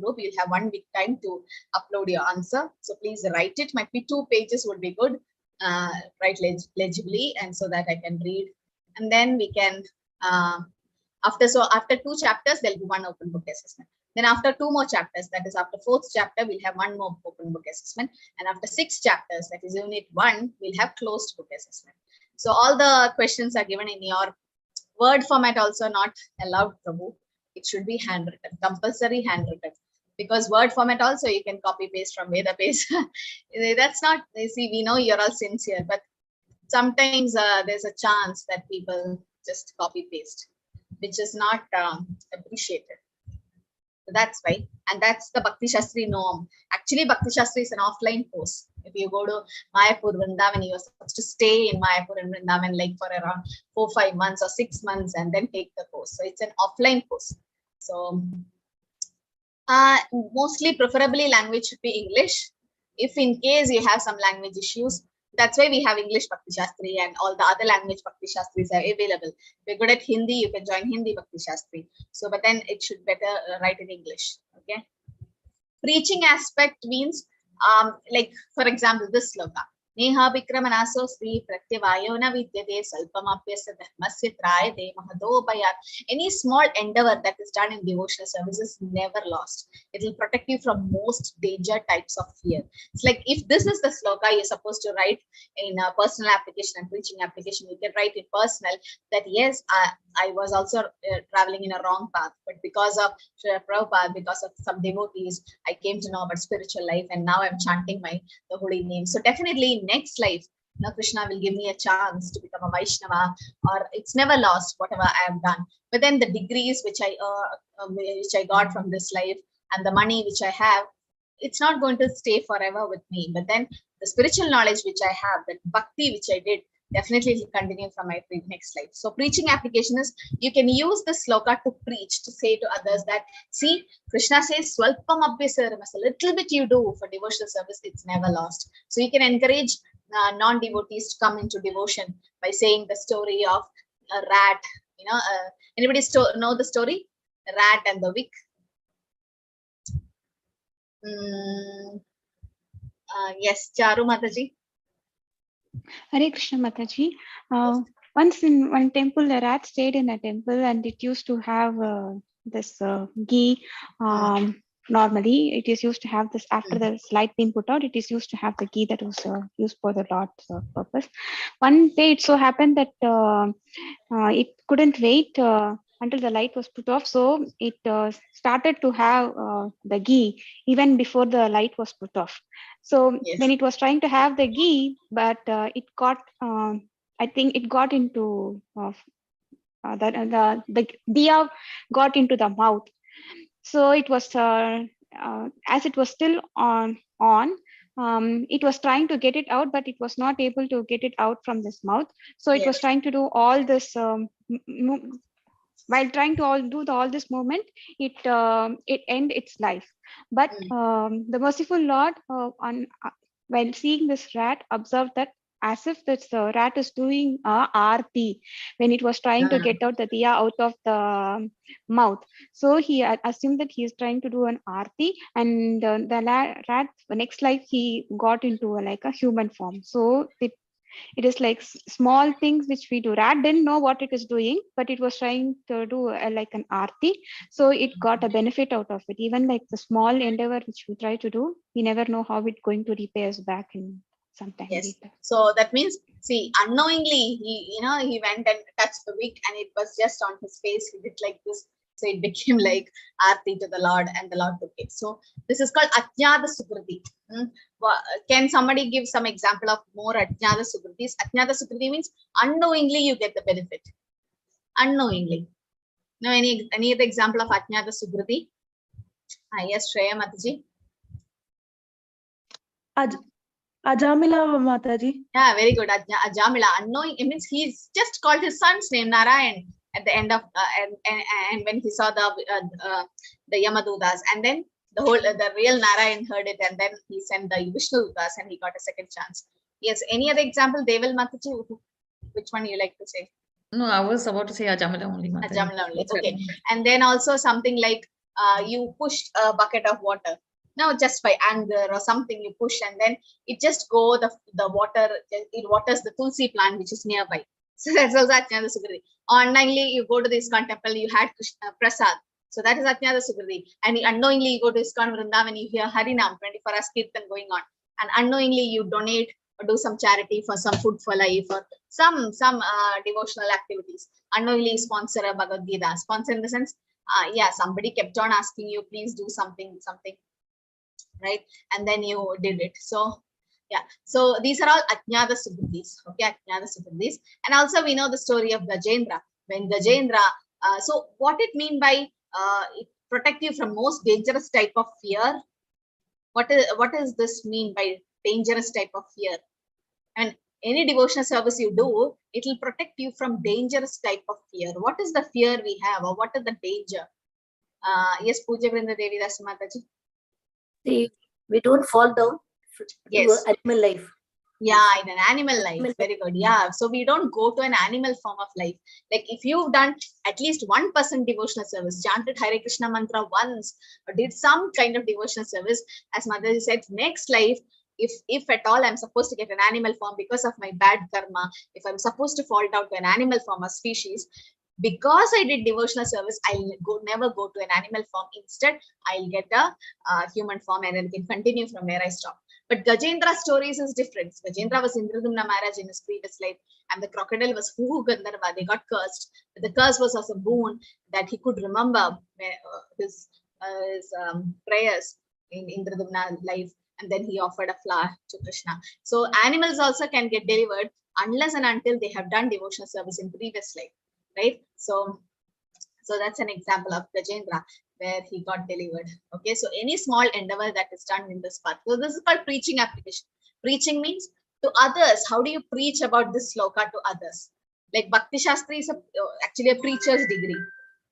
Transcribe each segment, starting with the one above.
group. You'll have 1 week time to upload your answer. So please write it. Might be 2 pages would be good. Write legibly, and so that I can read. And then we can, after 2 chapters, there'll be 1 open book assessment. Then after 2 more chapters, that is after 4th chapter, we'll have 1 more open book assessment. And after 6 chapters, that is unit 1, we'll have closed book assessment. So all the questions are given in your word format, also not allowed, Prabhu. It should be handwritten, compulsory handwritten. Because word format also you can copy paste from Veda base. That's not, you see, we know you're all sincere, but sometimes there's a chance that people just copy paste, which is not appreciated. So that's why, and that's the Bhakti Shastri norm. Actually, Bhakti Shastri is an offline course. If you go to Mayapur, Vrindavan, you're supposed to stay in Mayapur and Vrindavan like for around 4-5 months or 6 months and then take the course. So it's an offline course. So mostly, preferably, language should be English. If in case you have some language issues, that's why we have English Bhakti Shastri, and all the other language Bhakti Shastris are available. If you're good at Hindi, you can join Hindi Bhakti Shastri. So, but then it should better write in English. Okay. Preaching aspect means, like for example, this sloka. Neha Vikramanaso Sri Pratyavayona Vidyate Salpamapyasya Dharmasya Trayate Mahadopayat. Any small endeavor that is done in devotional service is never lost. It will protect you from most danger types of fear. It's like if this is the sloka you're supposed to write in a personal application and preaching application, you can write it personal that yes, I was also traveling in a wrong path, but because of Srila Prabhupada, because of some devotees, I came to know about spiritual life, and now I'm chanting the holy name. So definitely next life, Krishna will give me a chance to become a Vaishnava, or it's never lost whatever I have done. But then the degrees which I got from this life and the money which I have, it's not going to stay forever with me. But then the spiritual knowledge which I have, that bhakti which I did, definitely will continue from my next life. So preaching application is, you can use the sloka to preach, to say to others that, see, Krishna says, Swalpam abhyasaram, a little bit you do for devotional service, it's never lost. So you can encourage non-devotees to come into devotion by saying the story of a rat. Anybody know the story? The rat and the wick. Yes, Charu Mataji. Hare Krishna Mataji. Once in one temple, a rat stayed in a temple, and it used to have this ghee. Normally, it is used to have this after the light being put out. It is used to have the ghee that was used for the Lord's purpose. One day, it so happened that it couldn't wait until the light was put off, so it started to have the ghee even before the light was put off. So yes, when it was trying to have the ghee, but it got, I think it got into the diya got into the mouth. So it was as it was still on. It was trying to get it out, but it was not able to get it out from this mouth. So it was trying to do all this. While trying to do all this movement, it ended its life. But the merciful Lord, while seeing this rat, observed that as if this rat is doing aarti when it was trying to get out the diya out of the mouth. So he assumed that he is trying to do an aarti, and the rat, the next life, he got into like a human form. So it is like small things which we do. Rat didn't know what it is doing, but it was trying to do like an aarti. So it got a benefit out of it. Even like the small endeavor which we try to do, we never know how it's going to repay us back in some time later. So that means, see, unknowingly, he went and touched the wick, and it was just on his face. He did like this. So it became like aarti to the Lord, and the Lord took it. So this is called Ajnada Sukriti. Can somebody give some example of more Ajnada Sukritis? Ajnada Sukriti means unknowingly you get the benefit. Unknowingly. Now, any other example of Ajnada Sukriti? Yes, Shreya Mataji. Ajamila Mataji. Yeah, very good. Ajamila. Unknowing, it means he's just called his son's name, Narayan, at the end of and when he saw the Yamadutas, and then the real Narayan heard it, and then he sent the Vishnudutas, and he got a second chance. Yes, any other example? Deval Mataji, which one you like to say? No, I was about to say Ajamila only. Mataji. Ajamila only. Okay. And then also something like you pushed a bucket of water. Now, just by anger or something, you push, and then it just the water, it waters the tulsi plant which is nearby. So that's also Ajnana Sukriti. Unknowingly, you go to the ISKCON temple, you had Krishna Prasad. So that is Ajnana Sukriti. And unknowingly, you go to ISKCON Vrindavan, you hear Harinam, 24 hours Kirtan going on. And unknowingly, you donate or do some charity for some food for life or some devotional activities. Unknowingly, sponsor a Bhagavad Gita. Sponsor in the sense, somebody kept on asking you, please do something, right? And then you did it. So yeah, so these are all Ajnada Sukritis, okay, Ajnada Sukritis. And also we know the story of Gajendra. When Gajendra, so what it mean by it protect you from most dangerous type of fear? What is this mean by dangerous type of fear? And any devotional service you do, it will protect you from dangerous type of fear. What is the fear we have, or what is the danger? Yes, Pooja Vrinda Devi Das Mataji. See, we don't fall down Yes. to animal life. Yeah, in an animal life. Very good. Yeah. So we don't go to an animal form of life. Like if you've done at least 1% devotional service, chanted Hare Krishna mantra once, or did some kind of devotional service, as Mother said, next life, if at all I'm supposed to get an animal form because of my bad karma, if I'm supposed to fall down to an animal form or species, because I did devotional service, I'll never go to an animal form. Instead, I'll get a human form and then can continue from where I stopped. But Gajendra's stories is different. Gajendra was Indradumna Maharaj in his previous life, and the crocodile was Huhu Gandharva. They got cursed. But the curse was as a boon that he could remember his prayers in Indradumna's life, and then he offered a flower to Krishna. So animals also can get delivered unless and until they have done devotional service in previous life, right? So that's an example of Gajendra where he got delivered. Okay, so any small endeavor that is done in this path. So this is called preaching application. Preaching means to others. How do you preach about this sloka to others? Like Bhakti Shastri is actually a preacher's degree.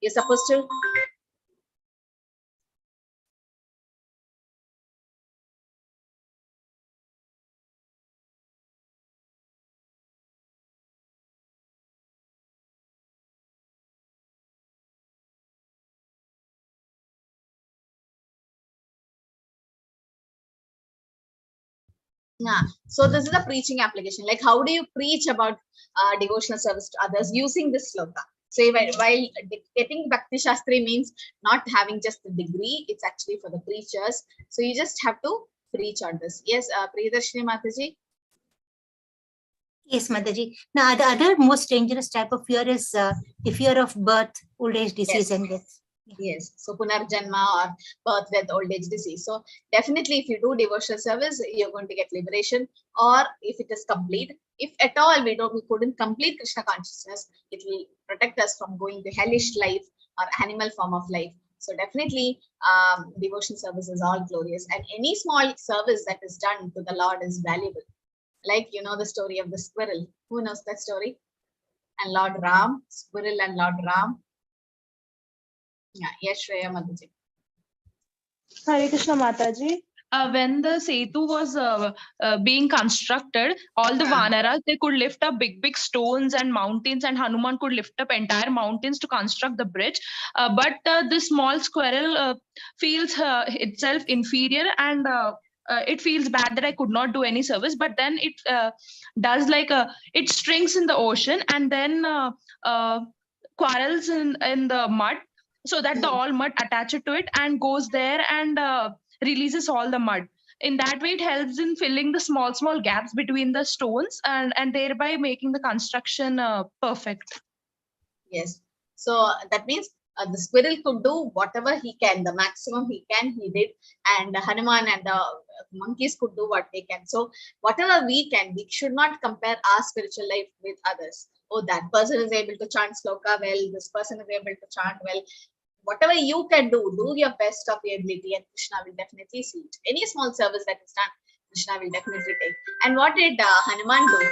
You're supposed to so this is a preaching application. Like how do you preach about devotional service to others using this sloka? So while getting Bhakti Shastri means not having just the degree, it's actually for the preachers. So you just have to preach on this. Yes, Priyadarshini Mataji. Yes, Mataji. Now, the other most dangerous type of fear is the fear of birth, old age, disease, and death. Yes, so punarjanma or birth, death, old age, disease. So definitely if you do devotional service, you're going to get liberation, or if it is complete. If at all we couldn't complete Krishna consciousness, it will protect us from going to hellish life or animal form of life. So definitely devotional service is all glorious, and any small service that is done to the Lord is valuable. Like you know the story of the squirrel. Who knows that story? And Lord Ram, squirrel and Lord Ram. Yeah, yes, Shreya Mataji. Hare Krishna Mataji. When the Setu was being constructed, all the Vanaras, they could lift up big stones and mountains, and Hanuman could lift up entire mountains to construct the bridge. But the small squirrel feels itself inferior, and it feels bad that I could not do any service. But then it does it strings in the ocean, and then quarrels in the mud, so that the all mud attached to it and goes there and releases all the mud. In that way, it helps in filling the small gaps between the stones, and thereby making the construction perfect. Yes. So that means the squirrel could do whatever he can, the maximum he can, he did, and Hanuman and the monkeys could do what they can. So whatever we can, we should not compare our spiritual life with others. Oh, that person is able to chant sloka well, this person is able to chant well. Whatever you can do your best of your ability, and Krishna will definitely see it. Any small service that is done, Krishna will definitely take. And what did Hanuman do?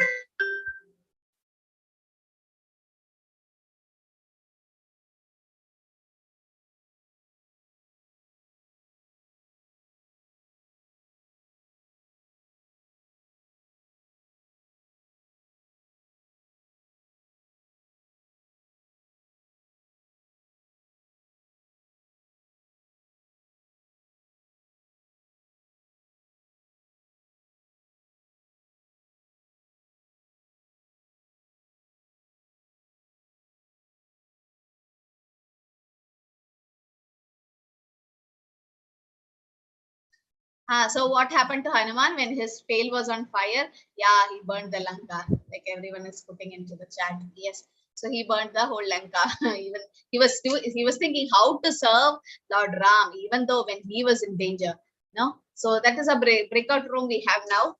So what happened to Hanuman when his tail was on fire? Yeah, he burned the Lanka. Like everyone is putting into the chat. Yes. So he burned the whole Lanka. Even he was thinking how to serve Lord Ram, even though when he was in danger. No. So that is a breakout room we have now.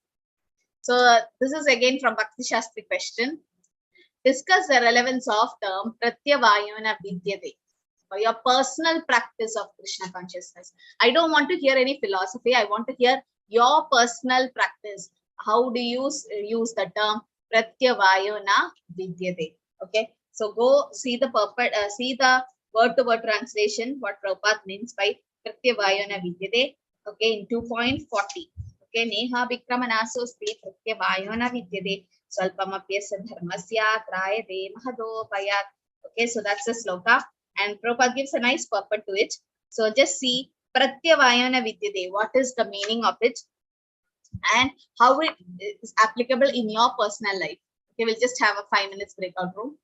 So this is again from Bhakti Shastri question. Discuss the relevance of term Pratyavayana Vidyate for your personal practice of Krishna consciousness. I don't want to hear any philosophy. I want to hear your personal practice. How do you use the term Pratyavayana Vidyate? Okay, so go see the word-to-word translation. What Prabhupada means by Pratyavayana Vidyate. Okay, in 2.40. Okay, Neha Vikramanasosti Pratyavayana Vidyate. Swalpamapyasya dharmasya trayate mahadopayat. Okay, so that's the sloka. And Prabhupada gives a nice purport to it. So just see Pratyavayana Vidyate. What is the meaning of it and how it is applicable in your personal life. Okay, we'll just have a 5 minutes breakout room.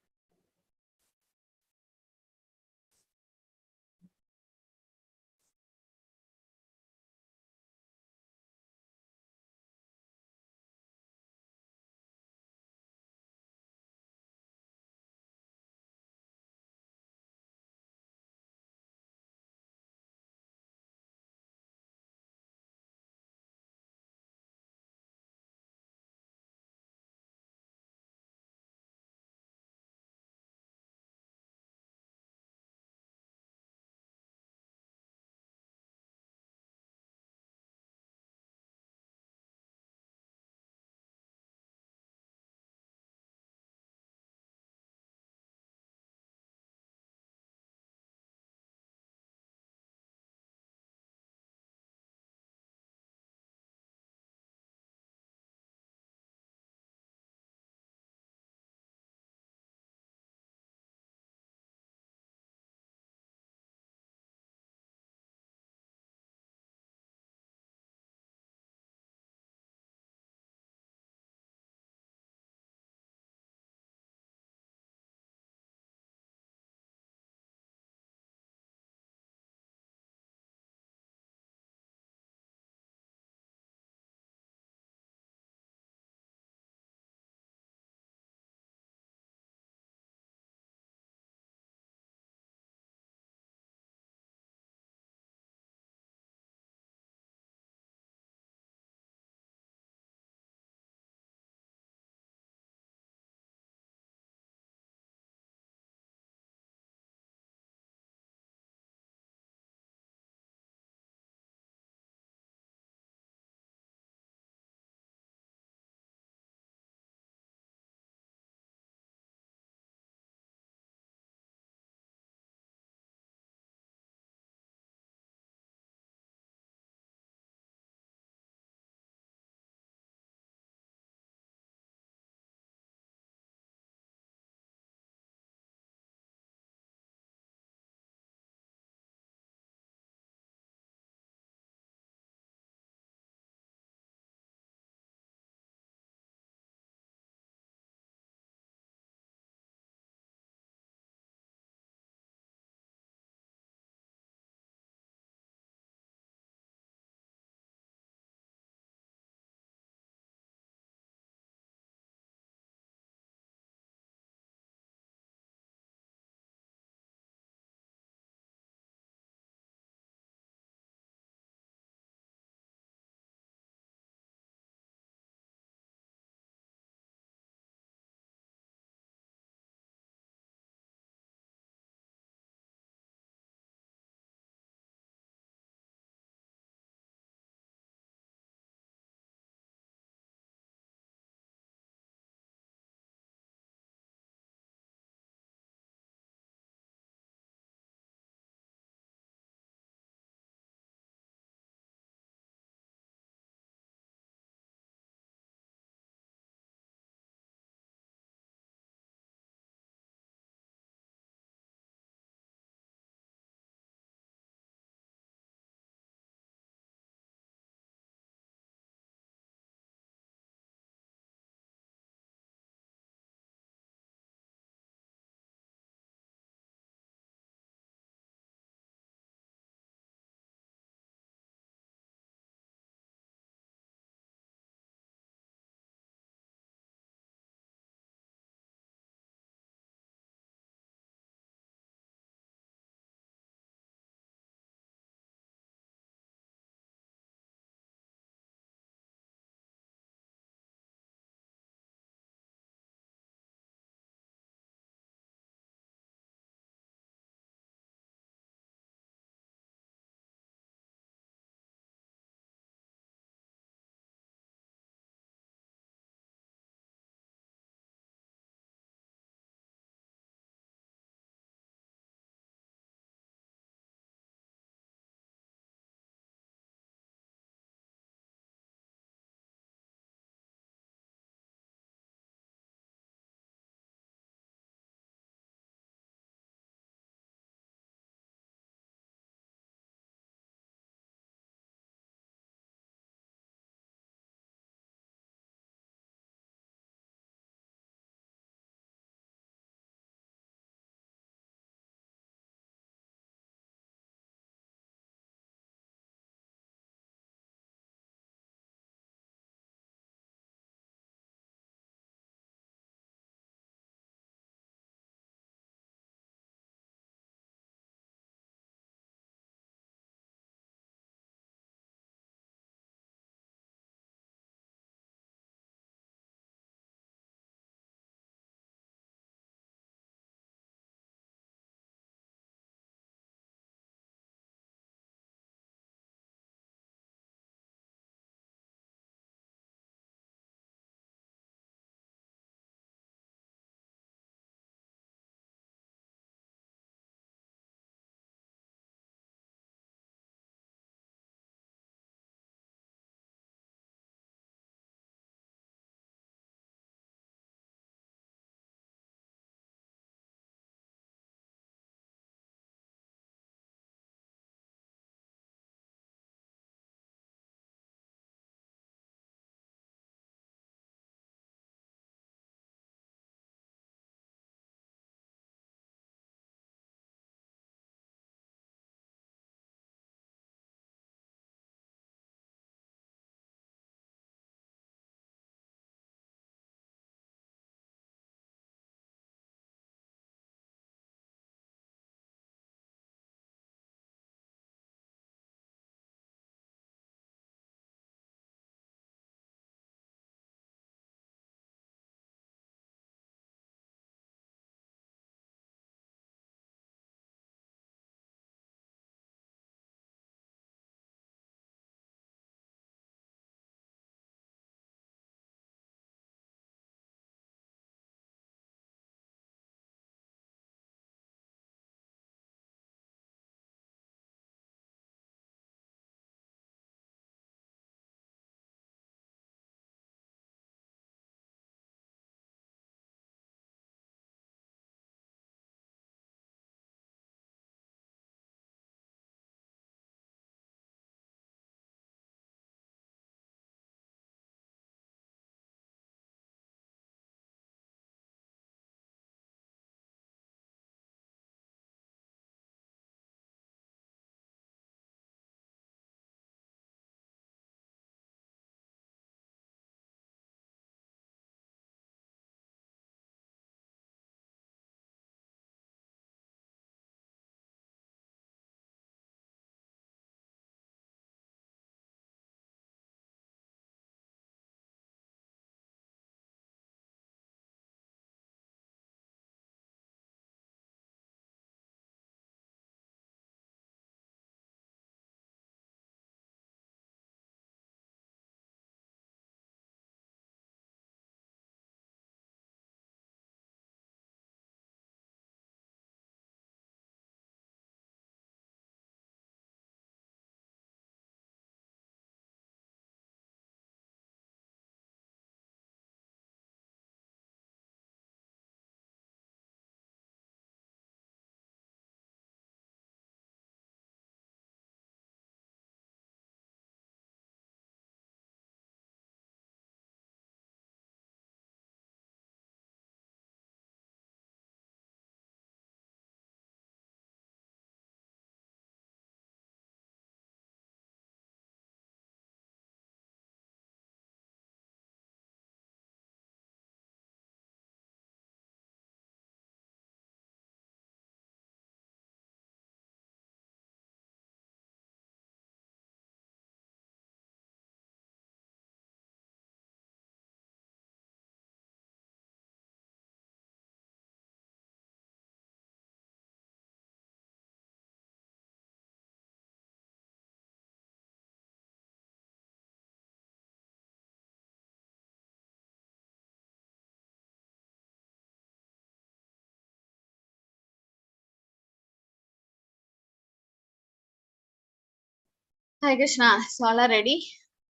Hi Krishna, so all are ready?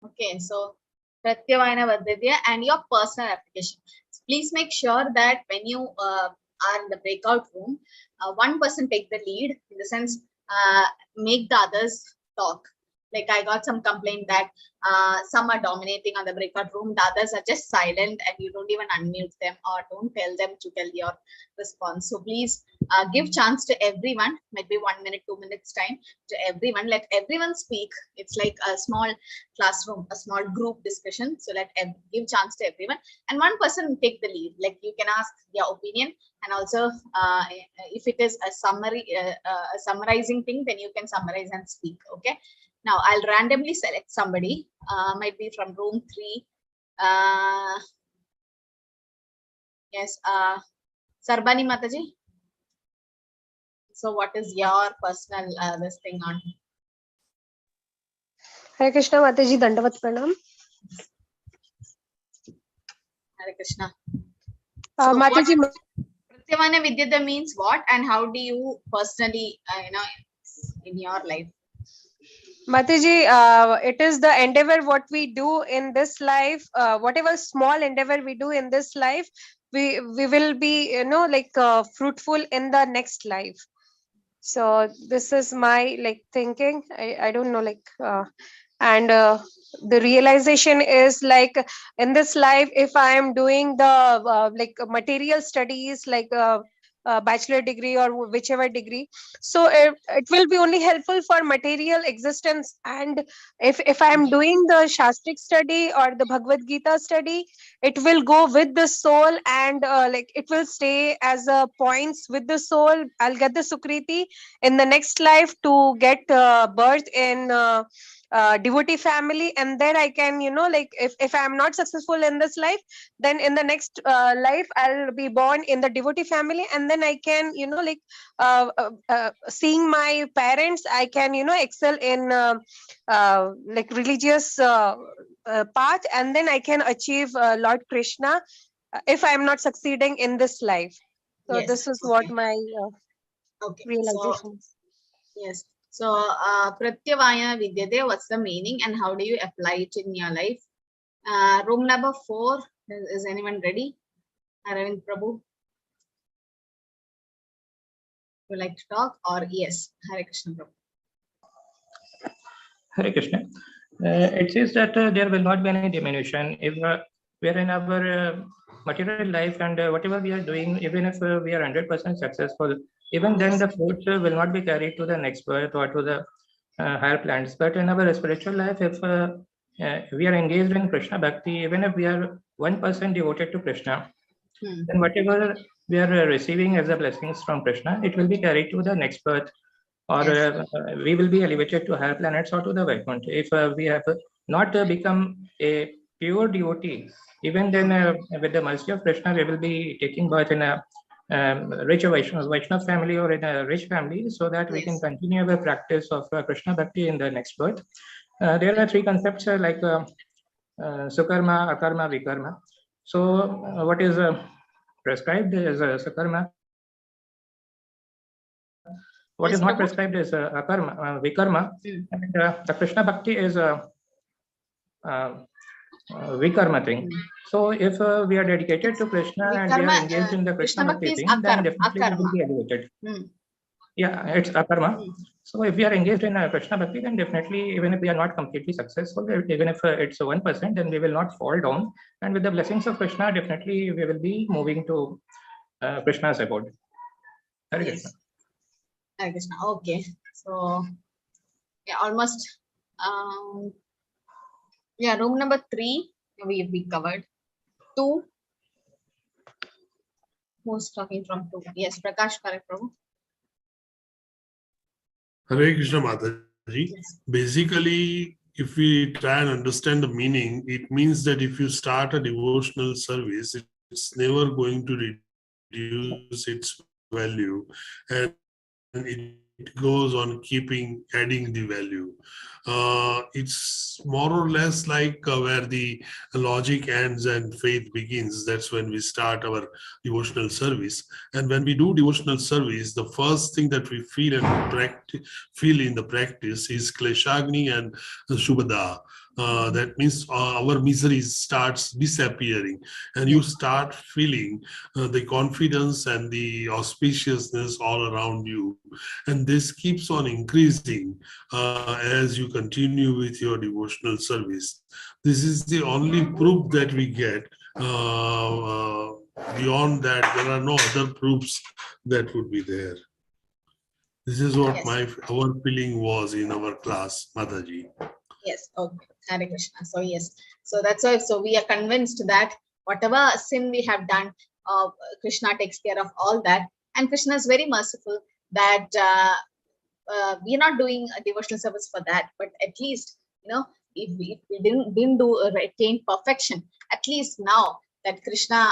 Okay, so Pratyavayana Vadidya and your personal application. Please make sure that when you are in the breakout room, one person take the lead, in the sense, make the others talk. Like I got some complaint that some are dominating on the breakout room, the others are just silent and you don't even unmute them or don't tell them to tell your response. So please give chance to everyone, maybe 1 minute, 2 minutes time to everyone. Let everyone speak. It's like a small classroom, a small group discussion. So give chance to everyone, and one person take the lead. Like you can ask your opinion, and also if it is a summary, a summarizing thing, then you can summarize and speak. Okay. Now I'll randomly select somebody, might be from room 3. Yes, Sarbani Mataji. So what is your personal this thing on? Hare Krishna Mataji, Dandavat Pranam. Hare Krishna. Mataji, Pratyavayana Vidyata means what, and how do you personally, in your life? Mataji, it is the endeavor what we do in this life, whatever small endeavor we do in this life, we will be, fruitful in the next life. So this is my thinking. I don't know, and the realization is in this life, if I am doing the material studies, bachelor degree or whichever degree, so it will be only helpful for material existence. And if I am doing the Shastric study or the Bhagavad Gita study, it will go with the soul, and it will stay as a points with the soul. I'll get the Sukriti in the next life to get birth in devotee family, and then I can, if I am not successful in this life, then in the next life I'll be born in the devotee family, and then I can, seeing my parents, I can, excel in religious path, and then I can achieve Lord Krishna if I am not succeeding in this life. So Yes. this is what my Okay. realization is. Yes. So, Pratyavayana Vidyate, what's the meaning and how do you apply it in your life? Room number 4, is anyone ready? Aravind Prabhu, would you like to talk, or yes? Hare Krishna Prabhu. Hare Krishna. It says that there will not be any diminution if we are in our material life, and whatever we are doing, even if we are 100% successful, even then the fruits will not be carried to the next birth or to the higher planets. But in our spiritual life, if we are engaged in Krishna Bhakti, even if we are 1% devoted to Krishna, then whatever we are receiving as a blessings from Krishna, it will be carried to the next birth, or we will be elevated to higher planets or to the Vaikuntha. If we have not become a pure devotee, even then with the mercy of Krishna, we will be taking birth in a rich Vaishnava family or in a rich family, so that we can continue the practice of Krishna Bhakti in the next birth. There are 3 concepts like Sukarma, Akarma, Vikarma. So what is prescribed is Sukarma. What is not prescribed is akarma, vikarma, and the Krishna Bhakti is vikarma thing. So if we are dedicated to Krishna and we are engaged in the Krishna Bhakti thing, then definitely we will be elevated. Yeah, it's akarma. So if we are engaged in Krishna Bhakti, then definitely, even if we are not completely successful, even if it's 1%, then we will not fall down. And with the blessings of Krishna, definitely we will be moving to Krishna's abode. Hare Krishna. Hare Krishna. Okay. So, yeah, almost. Yeah, room number 3 we covered. 2. Who's talking from 2? Yes, Prakash, correct, Prabhu. Hare Krishna Mataji. Yes. Basically, if we try and understand the meaning, it means that if you start a devotional service, it's never going to reduce its value, and it goes on adding the value. It's more or less like where the logic ends and faith begins. That's when we start our devotional service. And when we do devotional service, the first thing that we feel in the practice is Kleshagni and Shubhada. That means our misery starts disappearing, and you start feeling the confidence and the auspiciousness all around you. And this keeps on increasing as you continue with your devotional service. This is the only proof that we get. Beyond that, there are no other proofs that would be there. This is what our feeling was in our class, Mataji. Yes, okay. Hare Krishna. So yes, so that's why. So we are convinced that whatever sin we have done, Krishna takes care of all that, and Krishna is very merciful that we are not doing a devotional service for that. But at least, if we didn't attain perfection, at least now that Krishna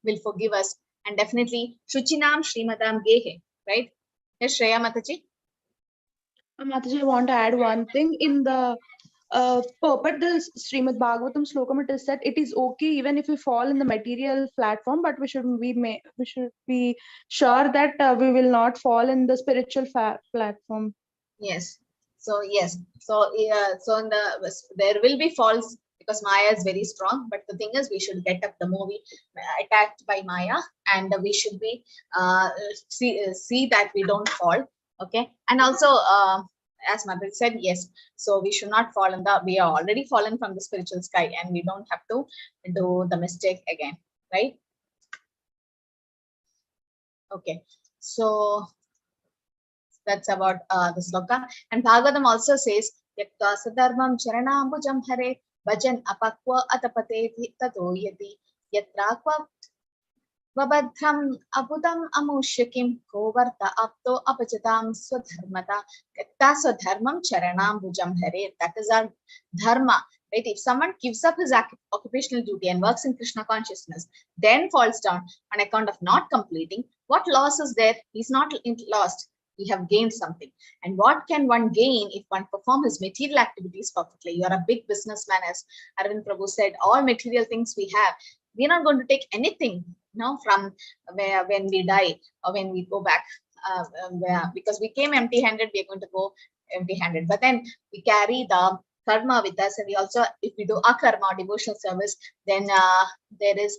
will forgive us, and definitely Shuchinam Srimadam Gehe, right? Yes, Shreya Mataji. Mataji, I want to add one thing. In the purport, the Srimad Bhagavatam slokam, it is said it is okay even if we fall in the material platform, but we should be sure that we will not fall in the spiritual platform. Yes. So yes. So there will be falls because Maya is very strong. But the thing is, we should get up the more we attacked by Maya, and we should be see that we don't fall. Okay, and also as Mother said, yes, so we should not fall we are already fallen from the spiritual sky, and we don't have to do the mistake again, right? Okay, so that's about the sloka. And Bhagavatam also says, Yakta sadharmam charanambujam hare bhajan apakwa atapate tato yati yatrakwa Vabadham abudam amushakim kovarta apto apachatam swadharmata yakta swadharmam charanam bhujam hare. That is our dharma, right? If someone gives up his occupational duty and works in Krishna consciousness, then falls down on account of not completing, what loss is there? He's not lost. We have gained something. And what can one gain if one performs his material activities perfectly? You are a big businessman, as Arvind Prabhu said, all material things we have. We're not going to take anything from when we die or when we go back, because we came empty-handed, we're going to go empty-handed. But then we carry the karma with us, and we also, if we do akarma, devotional service, then there is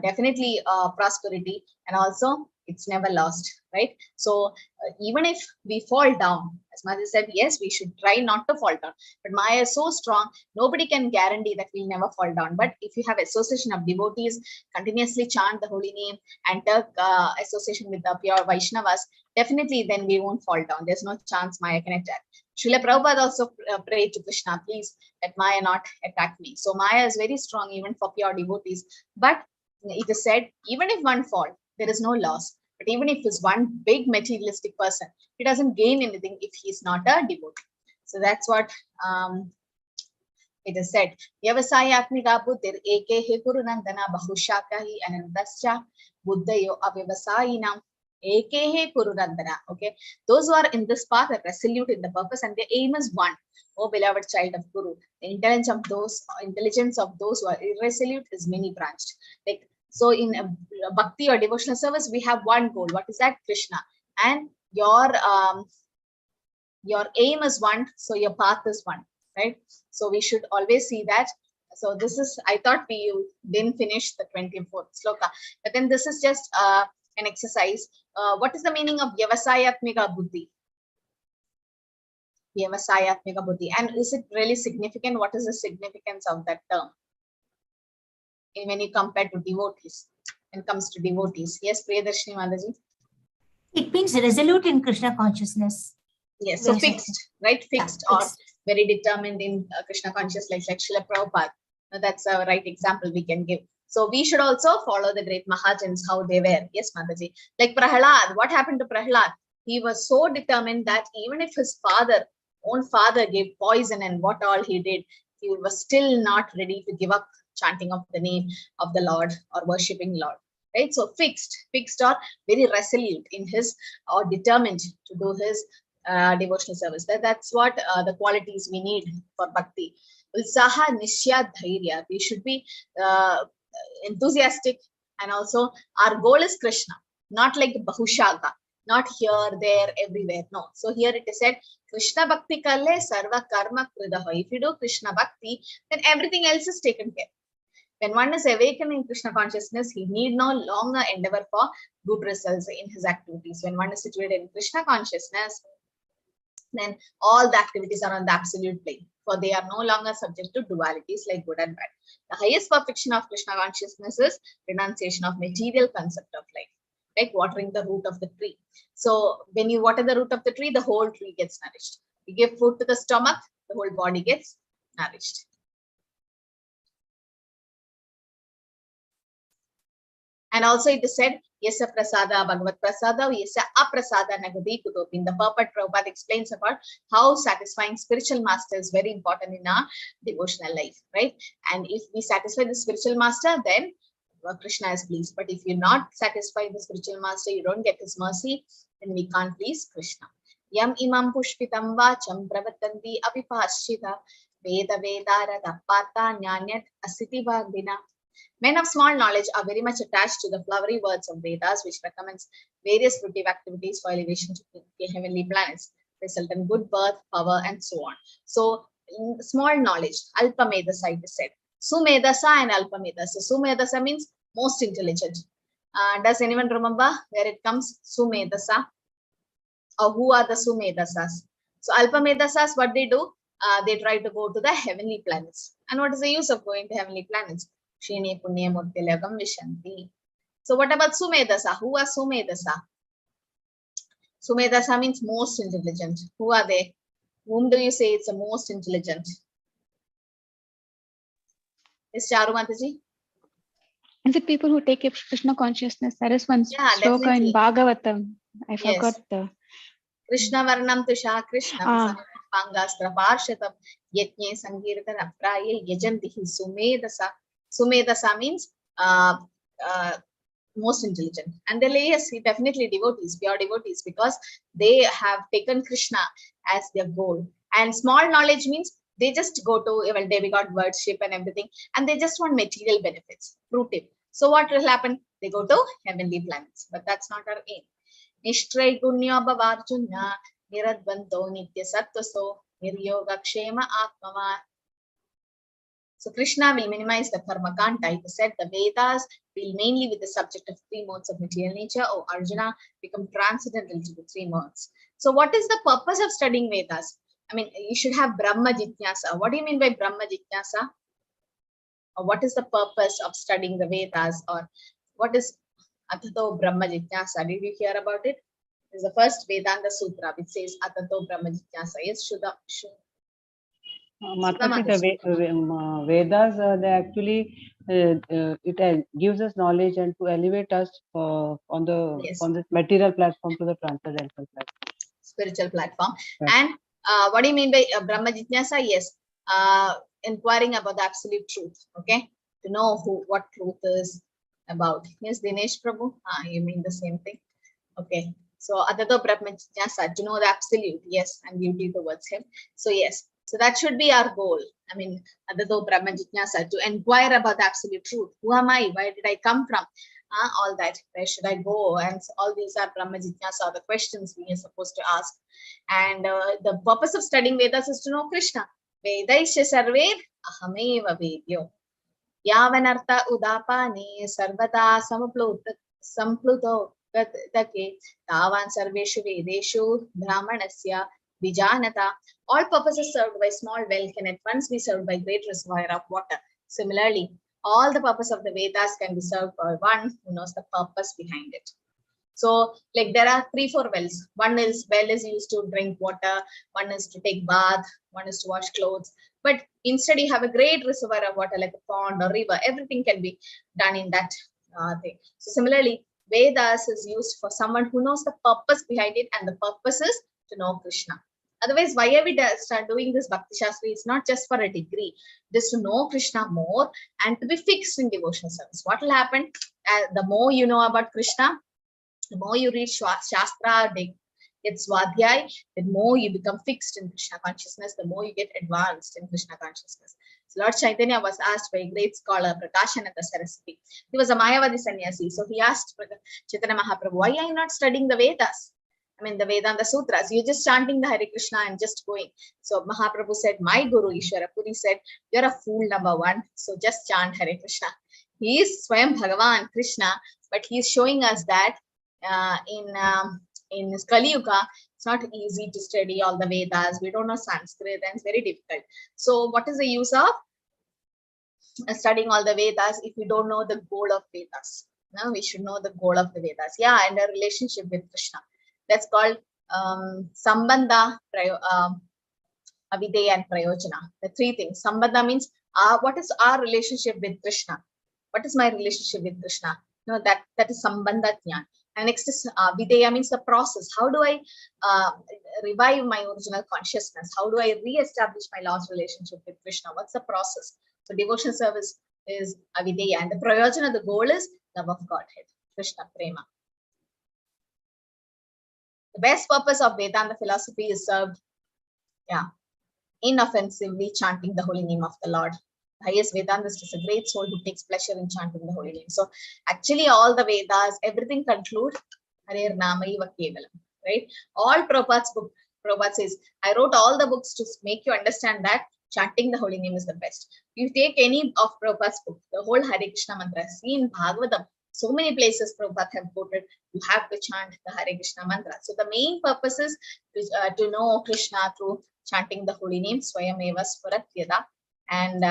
definitely prosperity, and also it's never lost, right? So even if we fall down, as Mother said, yes, we should try not to fall down. But Maya is so strong, nobody can guarantee that we'll never fall down. But if you have association of devotees, continuously chant the holy name, and take association with the pure Vaishnavas, definitely then we won't fall down. There's no chance Maya can attack. Srila Prabhupada also prayed to Krishna, please let Maya not attack me. So Maya is very strong even for pure devotees. But it is said, even if one fall, there is no loss. But even if he's one big materialistic person, he doesn't gain anything if he's not a devotee. So that's what it is said. Vyavasayatmika buddhir ekehe kurunandana bahushakahi anandascha buddhayo avyavasayinam ekehe kurunandana. Okay, those who are in this path are resolute in the purpose, and their aim is one. Oh, beloved child of Guru, the intelligence of those who are irresolute is many branched. Like, so in bhakti or devotional service, we have one goal. What is that? Krishna. And your aim is one, so your path is one, right? So we should always see that. So this is, I thought we didn't finish the 24th sloka, but then this is just an exercise. What is the meaning of Vyavasayatmika Buddhi? Vyavasayatmika Buddhi. And is it really significant? What is the significance of that term? When you compare to devotees, when it comes to devotees. Yes, Priyadarshini Mataji. It means resolute in Krishna consciousness. Yes, so fixed, right? Fixed, yeah, or very determined in Krishna consciousness, like Srila Prabhupada. That's a right example we can give. So we should also follow the great Mahajans, how they were. Yes, Mataji. Like Prahlad, what happened to Prahlad? He was so determined that even if his own father gave poison and what all he did, he was still not ready to give up chanting of the name of the Lord or worshipping Lord, right? So fixed or very resolute in his, or determined to do his devotional service. That's what the qualities we need for bhakti. Utsaha, Nishya, Dhairya. We should be enthusiastic, and also our goal is Krishna, not like Bahushaga, not here, there, everywhere. No. So here it is said, Krishna Bhakti Kalle Sarva Karma Kridaha. If you do Krishna Bhakti, then everything else is taken care. When one is awakened in Krishna consciousness, he need no longer endeavor for good results in his activities. When one is situated in Krishna consciousness, then all the activities are on the absolute plane, for they are no longer subject to dualities like good and bad. The highest perfection of Krishna consciousness is renunciation of material concept of life, like watering the root of the tree. So when you water the root of the tree, the whole tree gets nourished. You give food to the stomach, the whole body gets nourished. And also it is said, Yasa Prasada, Bhagavad Prasada, Yasa Aprasada Nagadi Kutopi. In the purport, Prabhupada explains about how satisfying spiritual master is very important in our devotional life, right? And if we satisfy the spiritual master, then Krishna is pleased. But if you're not satisfied the spiritual master, you don't get his mercy, then we can't please Krishna. Yam imam pushpitam vacham pravatanti apipaschita veda vedara dappata nyanyat asiti vagdina. Men of small knowledge are very much attached to the flowery words of Vedas, which recommends various fruitive activities for elevation to the heavenly planets, result in good birth, power, and so on. So, in small knowledge, Alpamedasa, it is said. Sumedasa and Alpamedasa. Sumedasa means most intelligent. Does anyone remember where it comes? Sumedasa. Or who are the Sumedasas? So, Alpamedasas, what they do? They try to go to the heavenly planets. And what is the use of going to heavenly planets? Shini Punya Murtilagam Vishanti. So what about Sumedasa? Who are Sumedasa? Sumedasa means most intelligent. Who are they? Whom do you say it's the most intelligent? Is Charu Mataji? Is it people who take up Krishna consciousness? There is one shloka definitely. in Bhagavatam. I forgot the Krishna Varnam Tusha Krishna Pangastra Parshatam Yetne Sankirtan Apraye Yajantihi Sumedasa. Sumedasa means most intelligent. And they yes, definitely devotees, pure devotees, because they have taken Krishna as their goal. And small knowledge means they just go to demigod worship and everything, and they just want material benefits, fruitive. So what will happen? They go to heavenly planets, but that's not our aim. Nishtray gunya bhavarjunya niradvanto nitya sattvaso niryoga kshema atmava. So Krishna will minimize the karma kanta. It is said the Vedas deal mainly with the subject of three modes of material nature. Oh, Arjuna, become transcendental to the three modes. So what is the purpose of studying Vedas? I mean, you should have Brahma Jitnyasa. What do you mean by Brahma Jitnyasa? Or what is the purpose of studying the Vedas? Or what is Atato Brahma Jitnyasa? Did you hear about it? This is the first Vedanta Sutra which says Atato Brahma Jitnyasa. Yes, Shudha. Mataji, the Vedas, they actually it gives us knowledge and to elevate us on this material platform to the transcendental platform, spiritual platform. Right. And what do you mean by Brahma Jitnyasa? Yes, inquiring about the absolute truth. Okay, to know what truth is about. Yes, Dinesh Prabhu. You mean the same thing? Okay. So Atato Brahma Jitnyasa, to know the absolute. Yes, and duty towards him. So yes. So that should be our goal. I mean, Atato Brahma Jitnyasa, to inquire about the absolute truth. Who am I? Where did I come from? All that. Where should I go? And so all these are Brahma Jitnyasa, the questions we are supposed to ask. And the purpose of studying Vedas is to know Krishna. Vedaisya sarved ahameva vedyo. Yavanartha udapane sarvata sampluto gatake tavan sarveshu vedeshu brahmanasya Vijanata. All purposes served by small well can at once be served by great reservoir of water. Similarly, all the purpose of the Vedas can be served by one who knows the purpose behind it. So, like there are 3-4 wells. One is well is used to drink water, one is to take bath, one is to wash clothes. But instead, you have a great reservoir of water like a pond or river. Everything can be done in that thing. So, similarly, Vedas is used for someone who knows the purpose behind it, and the purpose is to know Krishna. Otherwise, why are we start doing this Bhakti Shastri? It's not just for a degree. It is to know Krishna more and to be fixed in devotional service. What will happen? The more you know about Krishna, the more you read Shastra, It's Swadhyay, the more you become fixed in Krishna consciousness, the more you get advanced in Krishna consciousness. So Lord Chaitanya was asked by a great scholar, Prakashananda Saraswati. He was a Mayavadi sannyasi. So he asked Chaitanya Mahaprabhu, why are you not studying the Vedas? I mean, the Vedanta Sutras. You're just chanting the Hare Krishna and just going. So Mahaprabhu said, my Guru Ishwara Puri said, you're a fool number one. So just chant Hare Krishna. He is Swayam Bhagavan Krishna, but he is showing us that in Kali Yuga, it's not easy to study all the Vedas. We don't know Sanskrit and it's very difficult. So what is the use of studying all the Vedas if we don't know the goal of Vedas? No, we should know the goal of the Vedas. Yeah, and a relationship with Krishna. That's called Sambandha, Avideya and Prayojana. The three things. Sambandha means what is our relationship with Krishna? What is my relationship with Krishna? No, that is Sambandha Jnana. And next is Videya means the process. How do I revive my original consciousness? How do I re-establish my lost relationship with Krishna? What's the process? So devotional service is Avideya. And the Prayojana, the goal is love of Godhead, Krishna Prema. The best purpose of Vedanta philosophy is served, inoffensively chanting the holy name of the Lord. The highest Vedantist is a great soul who takes pleasure in chanting the holy name. So actually all the Vedas, everything conclude Hare Namaiva Kevalam, right? All Prabhupada's book, Prabhupada says, I wrote all the books to make you understand that chanting the holy name is the best. You take any of Prabhupada's book, the whole Hare Krishna mantra, see in Bhagavatam, so many places Prabhupada have quoted, you have to chant the Hare Krishna mantra. So the main purpose is to know Krishna through chanting the holy name, Swayameva Swarat Yada. And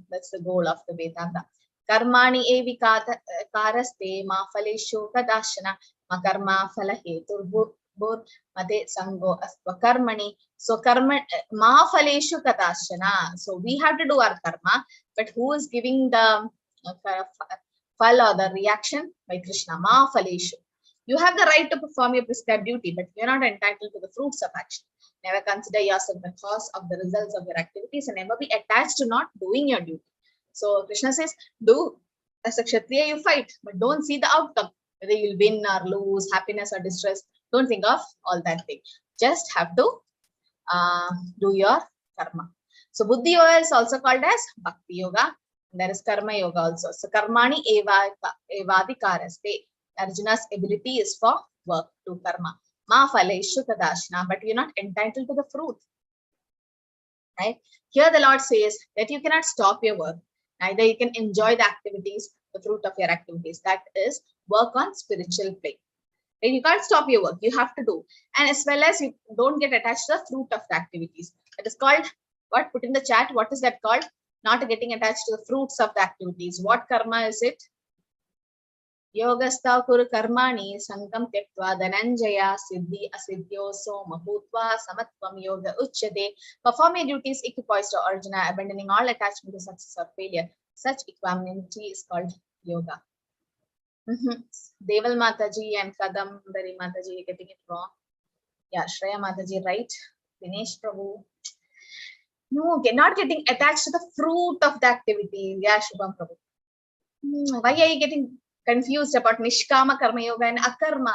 that's the goal of the Vedanta. Karmani evi karaste ma faleshu kadashana ma karma falahetur bur mate sango astva karmani. So karma ma faleshu kadashana. So we have to do our karma, but who is giving the fal or the reaction? By Krishna. Ma faleshu. You have the right to perform your prescribed duty, but you're not entitled to the fruits of action. Never consider yourself the cause of the results of your activities and never be attached to not doing your duty. So Krishna says, do as a Kshatriya, you fight, but don't see the outcome, whether you'll win or lose, happiness or distress. Don't think of all that thing. Just have to do your karma. So Buddhi Yoga is also called as Bhakti Yoga. And there is Karma Yoga also. So Karmani evadi karaste. Arjuna's ability is for work, to karma. Ma faleshu kadashna, but you're not entitled to the fruit. Right? Here the Lord says that you cannot stop your work. Neither you can enjoy the activities, the fruit of your activities. That is work on spiritual plane. Right? You can't stop your work. You have to do. And as well as you don't get attached to the fruit of the activities. That is called, what? Put in the chat. What is that called? Not getting attached to the fruits of the activities. What karma is it? Yogastha kuru karmani sankam tektva dhananjaya siddhi asiddhyo soma bhutva samatvam yoga uchyate. Perform your duties equipoised to Arjuna, abandoning all attachment to success or failure. Such equanimity is called yoga. Deval Mataji and Kadambari Mataji getting it wrong. Yeah, Shreya Mataji right. Dinesh Prabhu. No, not getting attached to the fruit of the activity. Yeah, Shubham Prabhu. Why are you getting confused about Nishkama Karma Yoga and Akarma?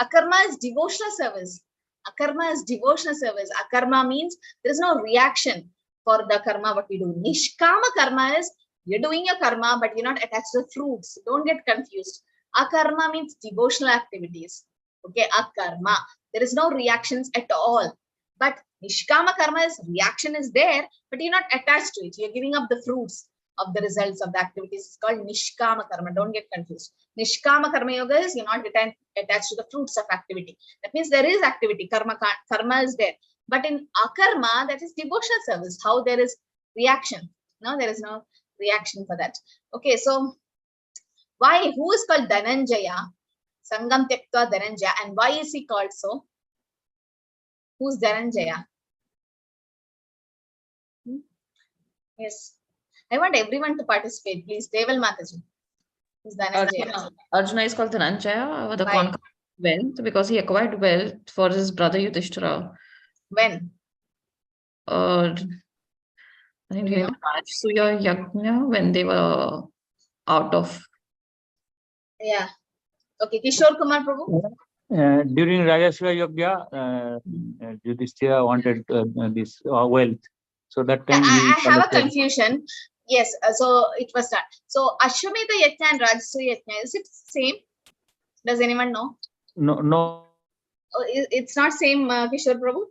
Akarma is devotional service. Akarma is devotional service. Akarma means there is no reaction for the karma what we do. Nishkama Karma is you're doing your karma, but you're not attached to the fruits. Don't get confused. Akarma means devotional activities. Okay, Akarma. There is no reactions at all. But Nishkama Karma is reaction is there, but you're not attached to it. You're giving up the fruits of the results of the activities. It's called Nishkama Karma. Don't get confused. Nishkama Karma Yoga is you're not attached to the fruits of activity. That means there is activity. Karma is there. But in Akarma, that is devotional service. How there is reaction. No, there is no reaction for that. Okay, so why? Who is called Dhananjaya? Sangam Tektva Dhananjaya. And why is he called so? Who's Dhananjaya? Yes. I want everyone to participate, please. Deval Mataji. Who's Dhananjaya? Arjuna is called Dhananjaya, the Konkani wealth, because he acquired wealth for his brother Yudhishthira. When? I think during the Suya Yajna, when they were out of. Yeah. Okay, Kishore Kumar Prabhu. During Rajasuya Yogya, Yudhishthira wanted this wealth. So that time I have a confusion. Yes, so it was done. So Ashwamedha Yajna and Rajasuya Yajna, is it same? Does anyone know? No. Oh, it's not same, Kishore Prabhu?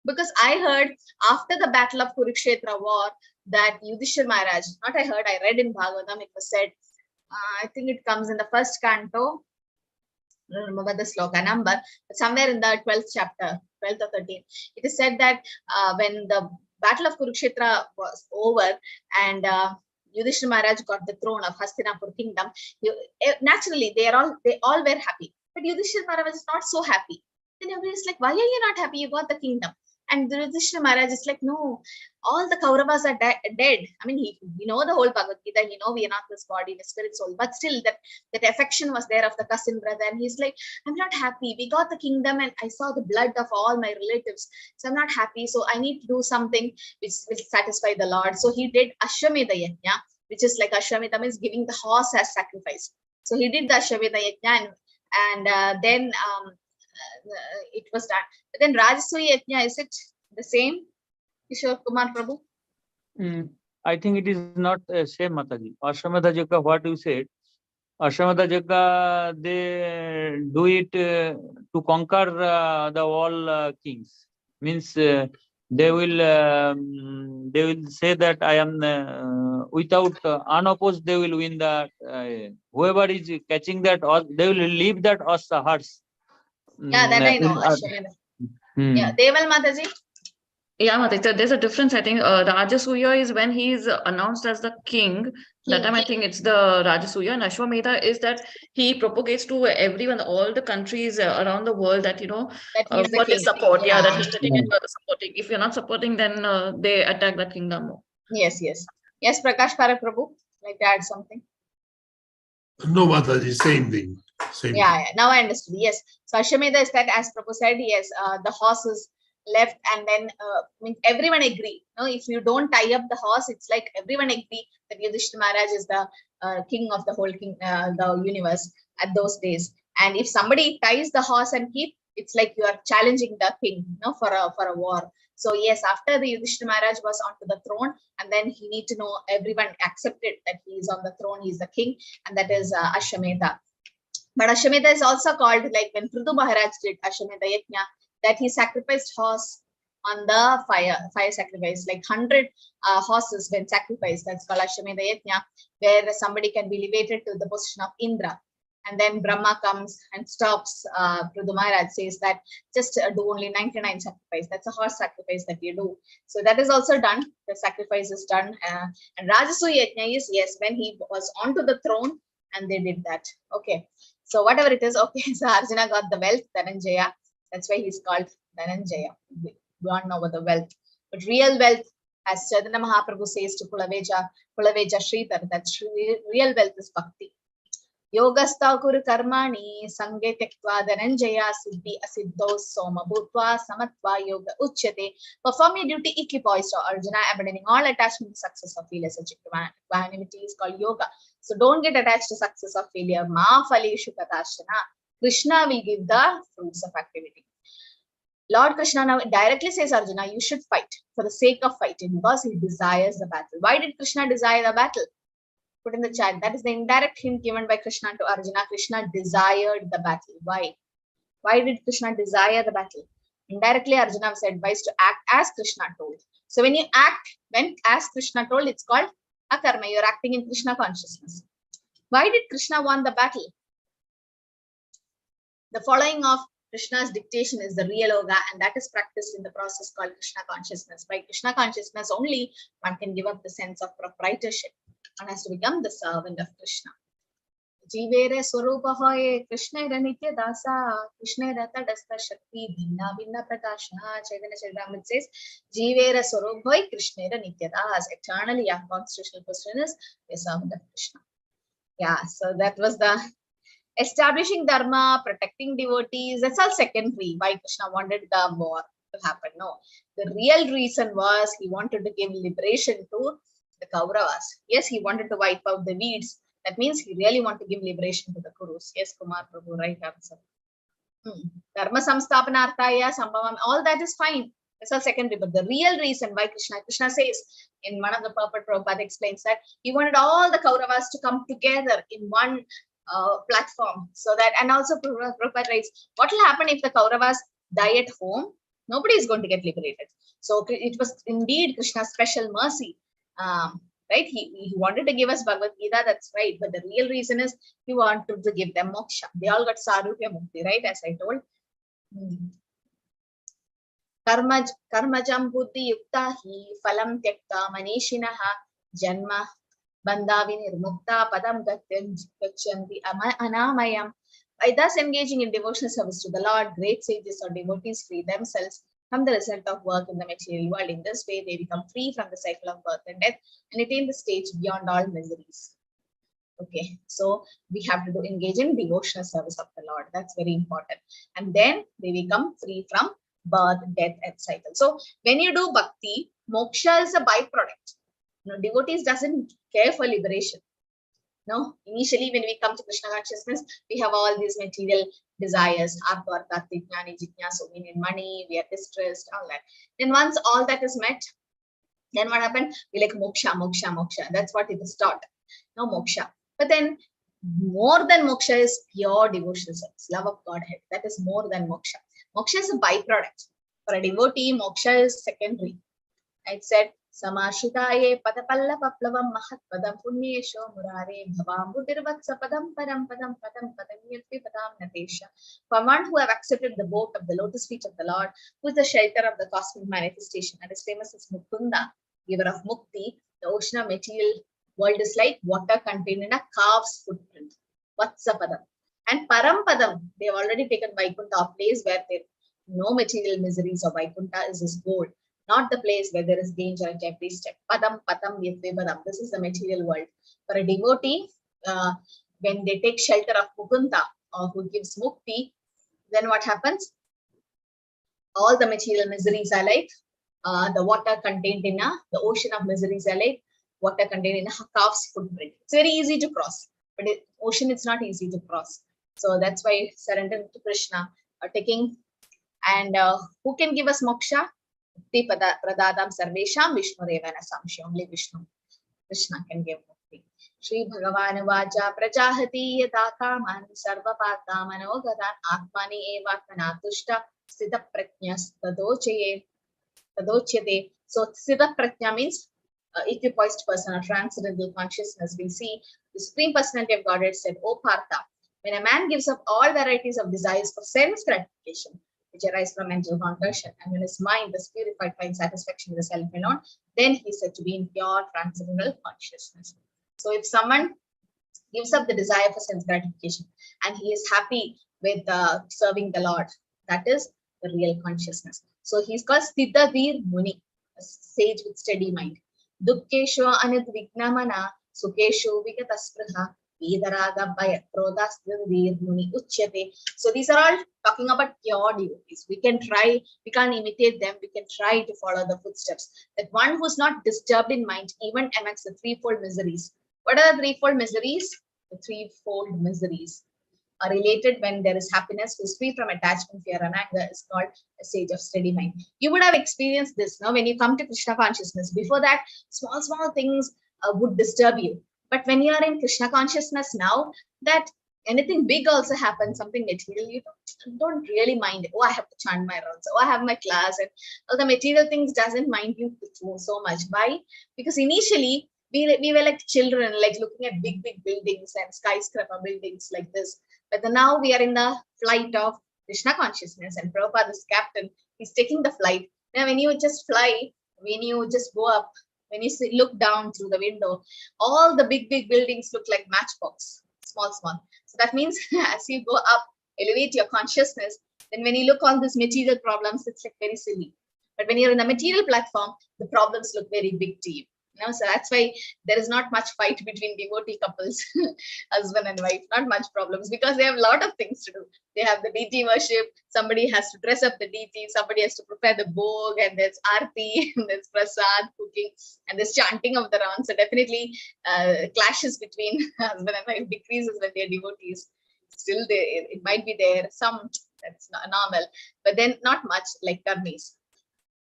Because I heard after the battle of Kurukshetra war that Yudhishthira Maharaj, not I heard, I read in Bhagavatam, it was said, I think it comes in the first canto, I don't remember the sloka number, but somewhere in the 12th chapter, 12th or 13th, it is said that when the battle of Kurukshetra was over and Yudhishthira Maharaj got the throne of Hastinapur kingdom, naturally they all were happy. But Yudhishthira Maharaj was not so happy. Then everybody is like, why are you not happy? You got the kingdom. And Yudhishthira Maharaj is like, no, all the Kauravas are dead. I mean, we know the whole Bhagavad Gita, we are not this body, the spirit, soul, but still that affection was there of the cousin brother. And he's like, I'm not happy. We got the kingdom and I saw the blood of all my relatives. So I'm not happy. So I need to do something which will satisfy the Lord. So he did Ashwamedha Yajna, which is like Ashwamedha means giving the horse as sacrifice. So he did the Ashwamedha Yajna and then it was done. But then Rajasuya Yajna, is it the same, Kishore Kumar Prabhu? I think it is not same, Mataji. Ashwamedha Yajna, what you said, Ashwamedha Yajna, they do it to conquer the all kings. Means they will say that I am without unopposed. They will win the whoever is catching that. They will leave that horse. Yeah, that I know. Ashwamedha. Yeah, Deval Mataji. Yeah, Mataji, there's a difference. I think Rajasuya is when he is announced as the king. That time I think it's the Rajasuya, and Ashwamedha is that he propagates to everyone, all the countries around the world that that for his support. Yeah, that he's sitting and supporting. If you're not supporting, then they attack the kingdom. Yes. Prakash Parak Prabhu, like to add something. No, Mataji, same thing. Yeah, now I understood. Yes. So Ashwamedha is that, as Prabhu said, yes, the horses left and then everyone agree. If you don't tie up the horse, it's like everyone agree that Yudhishthira Maharaj is the king of the whole the universe at those days. And if somebody ties the horse and keep, it's like you are challenging the king, for a war. So yes, after the Yudhishthira Maharaj was onto the throne, and then he need to know everyone accepted that he is on the throne, he is the king, and that is Ashwamedha. But Ashwamedha is also called, like when Prithu Maharaj did Ashwamedha Yajna, that he sacrificed horse on the fire sacrifice, like 100 horses when sacrificed. That's called Ashwamedha Yajna, where somebody can be elevated to the position of Indra. And then Brahma comes and stops. Prithu Maharaj says that just do only 99 sacrifice. That's a horse sacrifice that you do. So that is also done. The sacrifice is done. And Rajasuya Yajna is, yes, when he was onto the throne and they did that. Okay. So whatever it is, okay. So Arjuna got the wealth, Dhananjaya. That's why he's called Dhananjaya. We don't know about the wealth. But real wealth, as Chaitanya Mahaprabhu says to Kulaveja Sridhar, that's real wealth is Bhakti. Yogastha kuru karmani sange tektva dhananjaya siddhi asiddho soma bhutva samatva yoga uchyate. Perform your duty equipoised, Arjuna, abandoning all attachment to success or failure. Such equanimity is called yoga. So don't get attached to success or failure. Ma phaleshu katashana. Krishna will give the fruits of activity. Lord Krishna now directly says, Arjuna, you should fight for the sake of fighting, because he desires the battle. Why did Krishna desire the battle? Put in the chat. That is the indirect hint given by Krishna to Arjuna. Krishna desired the battle. Why? Why did Krishna desire the battle? Indirectly, Arjuna was advised to act as Krishna told. So when you act, as Krishna told, it's called akarma. You're acting in Krishna consciousness. Why did Krishna want the battle? The following of Krishna's dictation is the real yoga, and that is practiced in the process called Krishna consciousness. By Krishna consciousness only, one can give up the sense of proprietorship. One has to become the servant of Krishna. Jivere Swarupa hoye Krishnera Nitya Dasa, Krishnera Tadastha Shakti, Bhinna Bhinna Prakashana. Chaitanya Charitamrita says, Jivere Swarupa hoye Krishnera Nitya Das. Eternally unconstitutional person is the servant of Krishna. Yeah, so that was the establishing dharma, protecting devotees. That's all secondary. Why Krishna wanted the war to happen? No, the real reason was he wanted to give liberation to the Kauravas. Yes, he wanted to wipe out the weeds, That means he really want to give liberation to the Kurus. Yes, Kumar Prabhu, right answer. Dharma samsthapanarthaya sambhavam, all that is fine. It's all secondary. But the real reason why Krishna says in one of the purport, Prabhupada explains that he wanted all the Kauravas to come together in one platform. So that, and also Prabhupada writes, what will happen if the Kauravas die at home? Nobody is going to get liberated. So it was indeed Krishna's special mercy. Right? He wanted to give us Bhagavad Gita, that's right. But the real reason is he wanted to give them moksha. They all got sarupya mukti, right? As I told. Karmajam buddhi yukta hi phalam tyakta manishinaha janma bandhavi nirmukta padam gachanti anamayam. By thus engaging in devotional service to the Lord, great sages or devotees free themselves from the result of work in the material world. In this way, they become free from the cycle of birth and death and attain the stage beyond all miseries. Okay, so we have to engage in devotional service of the Lord. That's very important. And then they become free from birth, death, and cycle. So when you do bhakti, moksha is a byproduct. Devotees doesn't care for liberation. No, initially when we come to Krishna consciousness, we have all these material desires, artha, artha, jnani, jitnyasu, we need money, we are distressed, all that. Then once all that is met, then what happened? We like moksha, moksha, moksha. That's what it is taught. No moksha. But then more than moksha is pure devotional service, love of Godhead. That is more than moksha. Moksha is a byproduct. For a devotee, moksha is secondary. It said, Samashitaye padapalla paplavam mahatpadam punyesho murare bhavam buddhirvatsa padam param padam padam padam yatvi padam natesha. For one who have accepted the vote of the lotus feet of the Lord, who is the shelter of the cosmic manifestation and is famous as Mukunda, giver of mukti, the ocean of material world is like water contained in a calf's footprint. Vatsa padam. And param padam, they have already taken Vaikuntha, a place where there no material miseries of Vaikuntha is his goal. Not the place where there is danger at every step. Padam, patam, yatve padam. This is the material world. For a devotee, when they take shelter of Mukunda, or who gives mukti, then what happens? All the material miseries are like the water contained in the ocean of miseries are like water contained in a calf's footprint. It's very easy to cross, but ocean it's not easy to cross. So that's why surrender to Krishna, taking, and who can give us moksha? Pradadam sarvesham Vishnu Revana Samshi. Only Vishnu. Krishna can give mukti. Shri Bhagavan Vaja Prajahati Yata Kaman Sarva Pata Manogadan Atmani Eva Kanatushta Sthita Pratnyas Tadochete. So Sthita Pratnya means equipoised person or transcendental consciousness. We see the Supreme Personality of Godhead said, O Partha, when a man gives up all varieties of desires for sense gratification, which arise from mental conversion, and when his mind is purified by satisfaction in the self alone, then he is said to be in pure transcendental consciousness. So if someone gives up the desire for sense gratification and he is happy with serving the Lord, that is the real consciousness. So he is called Sthitadhir Muni, a sage with steady mind. Dukkesho anidvignamana sukesho vikataspruha. So these are all talking about pure devotees. We can try, we can't imitate them, we can try to follow the footsteps. That one who's not disturbed in mind, even amongst the threefold miseries. What are the threefold miseries? The threefold miseries are related when there is happiness, who's free from attachment, fear, and anger, is called a sage of steady mind. You would have experienced this now when you come to Krishna consciousness. Before that, small things would disturb you. But when you are in Krishna consciousness now, that anything big also happens, something material, you don't really mind it. Oh, I have to chant my rounds. Oh, I have my class. And all the material things doesn't mind you so much. Why? Because initially, we were like children, like looking at big buildings and skyscraper buildings like this. But now we are in the flight of Krishna consciousness, and Prabhupada is captain. He's taking the flight. Now, when you just fly, when you just go up, when you look down through the window, all the big buildings look like matchbox, small. So that means as you go up, elevate your consciousness, then when you look on these material problems, it's like very silly. But when you're in the material platform, the problems look very big to you. So that's why there is not much fight between devotee couples, husband and wife, not much problems, because they have a lot of things to do. They have the deity worship, somebody has to dress up the deity, somebody has to prepare the bhog, and there's arti, and there's prasad, cooking, and there's chanting of the rounds. So definitely clashes between husband and wife decreases when they're devotees. Still, it might be there, some, that's not normal, but then not much like karmis.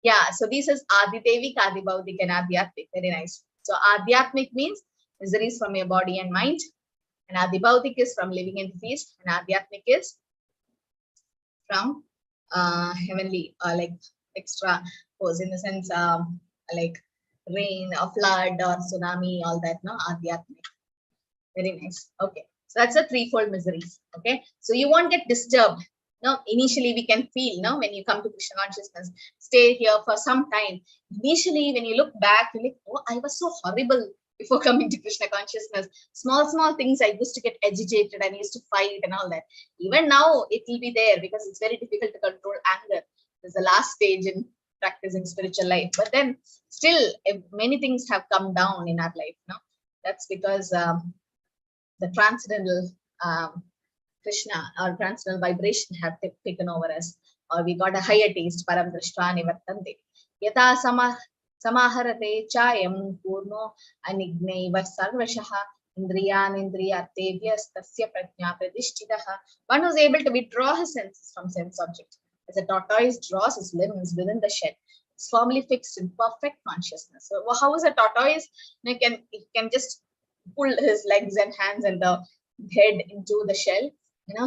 Yeah, so this is Adidevik, Adibaudik, and Adhyatmik. Very nice. So Adhyatmik means miseries from your body and mind, and Adibaudik is from living entities, and Adhyatmik is from heavenly, like extra force, in the sense like rain or flood or tsunami, all that, no? Adhyatmik. Very nice. Okay, so that's the threefold miseries. Okay, so you won't get disturbed. No, initially we can feel, no, when you come to Krishna consciousness, stay here for some time. Initially, when you look back, you're like, oh, I was so horrible before coming to Krishna consciousness. Small things, I used to get agitated, I used to fight and all that. Even now, it will be there because it's very difficult to control anger. There's the last stage in practicing spiritual life. But then still, many things have come down in our life. No, that's because the transcendental Krishna, our transcendental vibration have taken over us, or we got a higher taste. Param drishta nivartante. Yata samaharate chayam purno anignaiva sarvashaha indriyan indriyatevyas tasya prajna pradishtitaha. One who's able to withdraw his senses from sense object. As a tortoise draws his limbs within the shed, it's firmly fixed in perfect consciousness. So how is a tortoise? He can just pull his legs and hands and the head into the shell.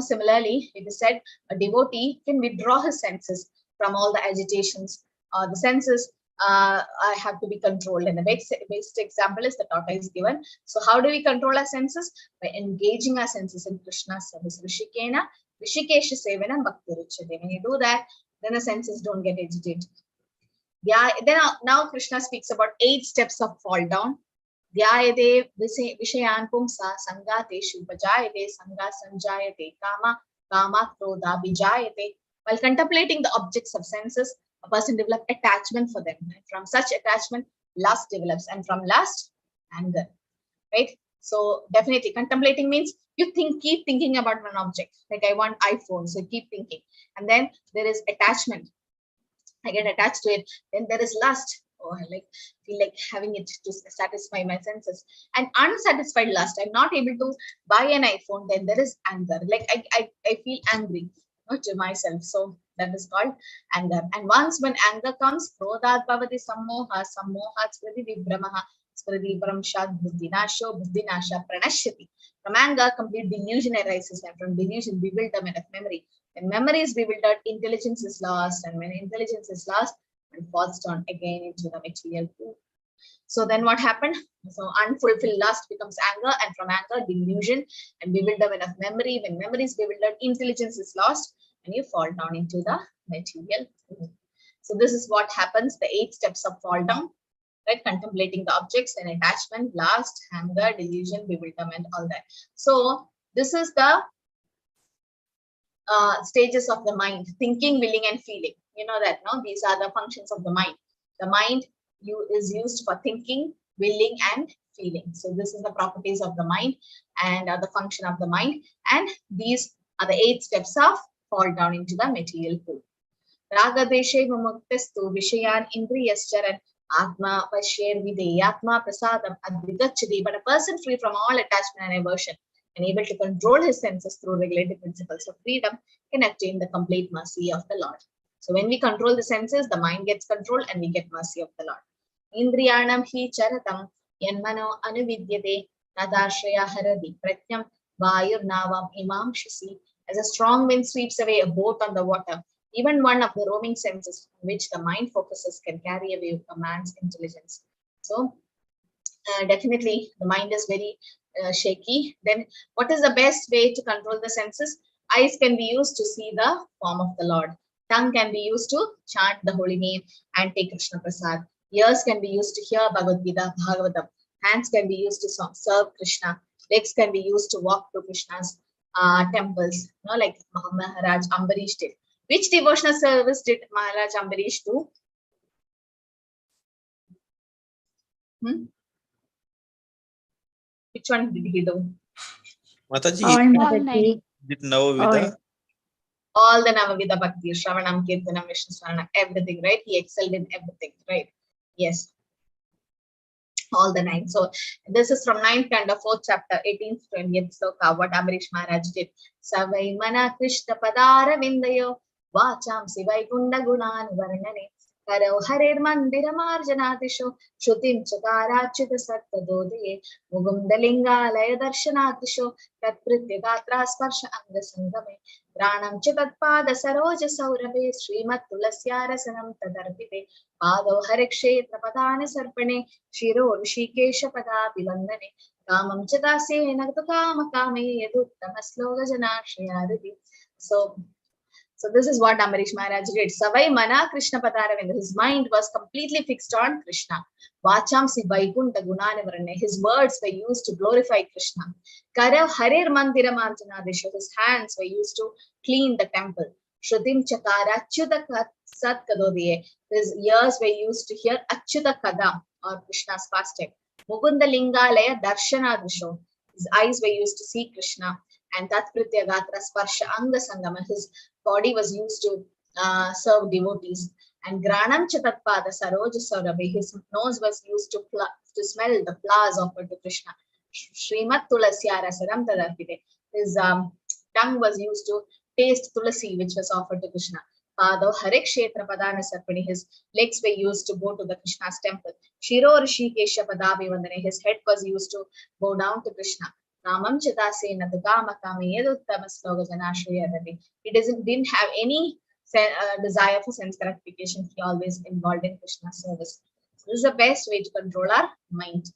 Similarly, it is said a devotee can withdraw his senses from all the agitations. The senses have to be controlled, and the best example is the tortoise given. So how do we control our senses? By engaging our senses in Krishna's service. Rishikena, Rishikesha Sevanam Bhakti Ruchate. When you do that, then the senses don't get agitated. Yeah, then now Krishna speaks about 8 steps of fall down. Dhyayate Vishayan Pumsa Sangateshu Bajayate Sanga Sanjayate Kama Krodha Bijayate. While contemplating the objects of senses, a person develops attachment for them. And from such attachment, lust develops, and from lust, anger. Right? So definitely contemplating means you keep thinking about an object. Like I want iPhone, so keep thinking. And then there is attachment. I get attached to it. Then there is lust. Oh, I feel like having it to satisfy my senses. And unsatisfied lust, I'm not able to buy an iPhone. Then there is anger. Like I feel angry, not to myself. So that is called anger. And once when anger comes, krodhat bhavati sammoha, sammohat spriti vibramaha, spriti paramshad buddhinasho, buddhinasha pranashyati. From anger, complete delusion arises, and from delusion, bewilderment of memory. When memory is bewildered, intelligence is lost, and when intelligence is lost, and falls down again into the material pool. So then what happened? So unfulfilled lust becomes anger, and from anger, delusion and bewilderment of memory. When memory is bewildered, intelligence is lost, and you fall down into the material pool. So this is what happens, the 8 steps of fall down, right? Contemplating the objects and attachment, lust, anger, delusion, bewilderment, all that. So this is the stages of the mind: thinking, willing, and feeling. You know that, no? These are the functions of the mind. The mind is used for thinking, willing, and feeling. So this is the properties of the mind and the function of the mind. And these are the 8 steps of fall down into the material pool. Raga deshe mumuktestu vishayan indriyascharan atma pasher videyatma prasadam advidachati. But a person free from all attachment and aversion and able to control his senses through regulative principles of freedom can attain the complete mercy of the Lord. So when we control the senses, the mind gets control and we get mercy of the Lord. Indriyanam hi charatam yanmano anuvidyate nadashraya haradi pratyam vayur navam imam shisi. As a strong wind sweeps away a boat on the water, even one of the roaming senses on which the mind focuses can carry away a man's intelligence. So definitely the mind is very shaky. Then what is the best way to control the senses? Eyes can be used to see the form of the Lord. Tongue can be used to chant the holy name and take Krishna Prasad. Ears can be used to hear Bhagavad Gita, Bhagavatam. Hands can be used to serve Krishna. Legs can be used to walk to Krishna's temples, like Maharaj Ambarish did. Which devotional service did Maharaj Ambarish do? Which one did he do? Mataji, All 9. did Navavida? All the Navavida Bhakti, Shravanam, Kirtanam, Vishnu Smaranam, everything, right? He excelled in everything, right? Yes. All the 9. So this is from 9th and 4th chapter, 18th to 20th sloka, what Ambarish Maharaj did. Savai mana Krishna padara vindayo vacham sivai kunda gunan varnane karo harir mandira marjanatisho shrutim chakarachita sattadodiye mugumdalingalaya darshanatisho tatpritya gatra sparsha anga sangame pranam chitatpada saroja saurabe srimat tulasya tadarpite pado harikshetra padana sarpane shiro rishikesha pada vivandane kamam chadase nagtu kama kame yaduttam sloga janashriyariti. So this is what Ambarish Maharaj did. Savai mana Krishna padaravinda. His mind was completely fixed on Krishna. Vacham si vaikunta gunanivarane. His words were used to glorify Krishna. Karav harir mandira marjanadisha. His hands were used to clean the temple. Shrutim chakara achyuta sat kadodiye. His ears were used to hear achyuta kada, or Krishna's pastime. Mugunda lingalaya darshanadisho. His eyes were used to see Krishna. And tatpritya gatra sparsha anga sangama. His body was used to serve devotees. And granam chatatpada saroja saurabe. His nose was used to smell the flowers offered to Krishna. Srimat tulasya rasaram tadarpite. His tongue was used to taste tulasi, which was offered to Krishna. Pado harikshetra padana sarpani. His legs were used to go to the Krishna's temple. Shiro rishikesha padavi vandane. His head was used to go down to Krishna. Namam chitase natugama kame yeduttama sloga janashriyarati. He didn't have any desire for sense gratification. He always involved in Krishna's service. So this is the best way to control our mind.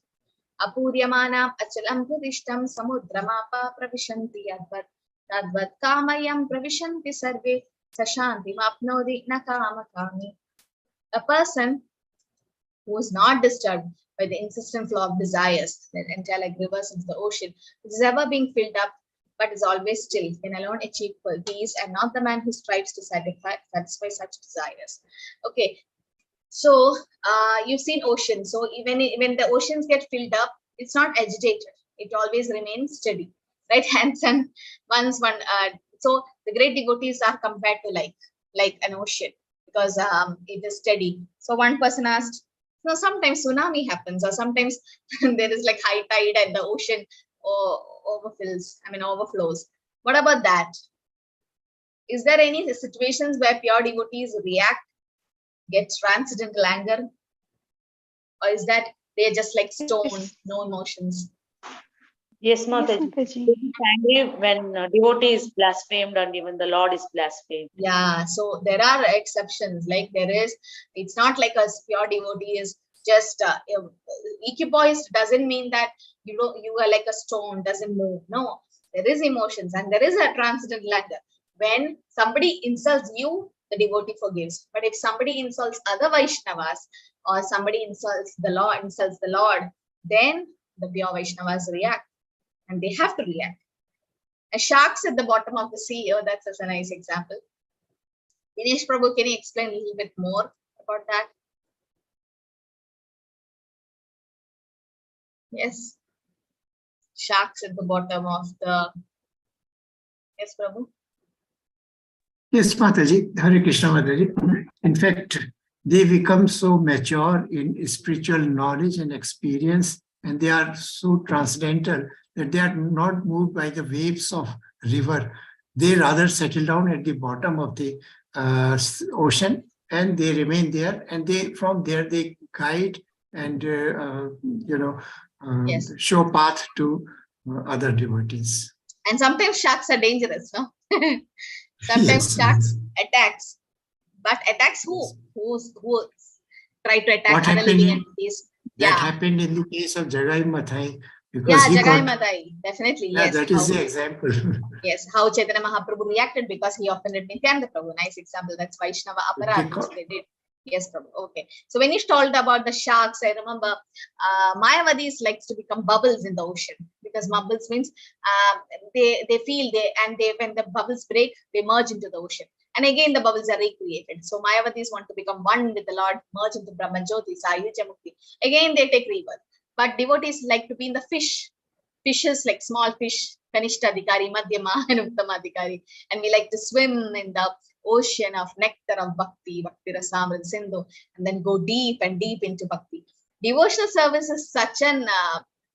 Apuryamanam achalam pradishtam samudramapa pravishanti yadvat tadvat kamayam pravishanti sarve sashanti mapnodi nakama kami. A person who is not disturbed by the insistent flow of desires, that enter like rivers into the ocean, which is ever being filled up, but is always still, can alone achieve peace, and not the man who strives to satisfy such desires. Okay, so you've seen oceans. So even when the oceans get filled up, it's not agitated. It always remains steady, right? And so the great devotees are compared to like an ocean, because it is steady. So one person asked, no, sometimes tsunami happens, or sometimes there is like high tide and the ocean overflows. What about that? Is there any situations where pure devotees react, get transcendental anger? Or is that they're just like stone, no emotions? Yes, Mataji. Angry when devotee is blasphemed and even the Lord is blasphemed. Yeah, so there are exceptions. Like it's not like a pure devotee is just equipoised. Doesn't mean that you are like a stone, doesn't move. No, there is emotions and there is a transcendental anger. When somebody insults you, the devotee forgives. But if somebody insults other Vaishnavas, or somebody insults the Lord, then the pure Vaishnavas react. And they have to react. A sharks at the bottom of the sea, that's a nice example. Dinesh Prabhu, can you explain a little bit more about that? Yes. Sharks at the bottom of the... Yes, Prabhu? Yes, Mataji. Hare Krishna, Mataji. In fact, they become so mature in spiritual knowledge and experience, and they are so transcendental that they are not moved by the waves of river. They rather settle down at the bottom of the ocean, and they remain there, and from there they guide and yes, show path to other devotees. And sometimes sharks are dangerous, no? Sometimes sharks attacks, but attacks who? Who try to attack other living entities? That happened in the case of Jagai Mathai. Jagai Mathai, definitely, yes. That is the example. Yes, how Chaitanya Mahaprabhu reacted because he offended Nityananda Prabhu. Nice example. That's Vaishnava Aparad, which they did. Yes, Prabhu. Okay. So when you told about the sharks, I remember Mayavadis likes to become bubbles in the ocean, because bubbles means they feel when the bubbles break, they merge into the ocean. And again, the bubbles are recreated. So Mayavatis want to become one with the Lord, merge into Brahman Jyoti, Sayuja Mukti. Again, they take rebirth. But devotees like to be in the fish. Fishes like small fish, Kanishta Adhikari, Madhyama, and Uttama Adhikari. And we like to swim in the ocean of nectar of Bhakti, Bhakti Rasamrita Sindhu, and then go deep and deep into Bhakti. Devotional service is such an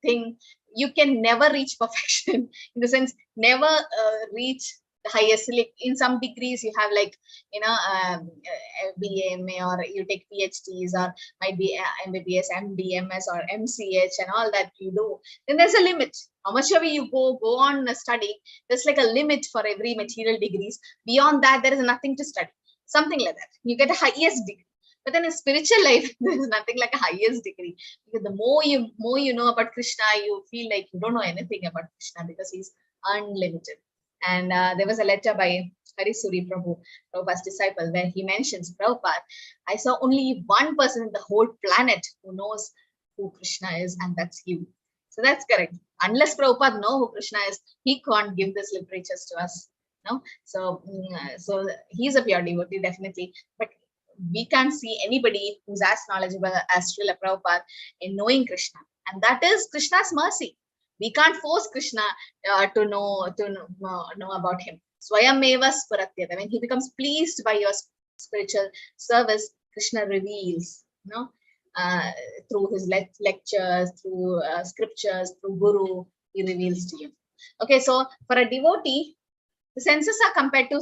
thing. You can never reach perfection, in the sense, never reach the highest. Like in some degrees, you have like, BMA, or you take PhDs, or might be MBBS, MD, MS, or MCH, and all that you do. Then there's a limit. How much ever you go on study, there's like a limit for every material degrees. Beyond that, there is nothing to study. Something like that. You get a highest degree. But then in spiritual life, there is nothing like a highest degree. Because the more you know about Krishna, you feel like you don't know anything about Krishna, because he's unlimited. And there was a letter by Harisuri Prabhu, Prabhupada's disciple, where he mentions, Prabhupada, I saw only one person in the whole planet who knows who Krishna is, and that's you. So that's correct. Unless Prabhupada knows who Krishna is, he can't give this literatures to us. No, so he's a pure devotee, definitely. But we can't see anybody who's as knowledgeable as Srila Prabhupada in knowing Krishna, and that is Krishna's mercy. We can't force Krishna to know about him. Swayameva spuratyata. When he becomes pleased by your spiritual service, Krishna reveals, through his lectures, through scriptures, through Guru, he reveals to you. Okay, so for a devotee, the senses are compared to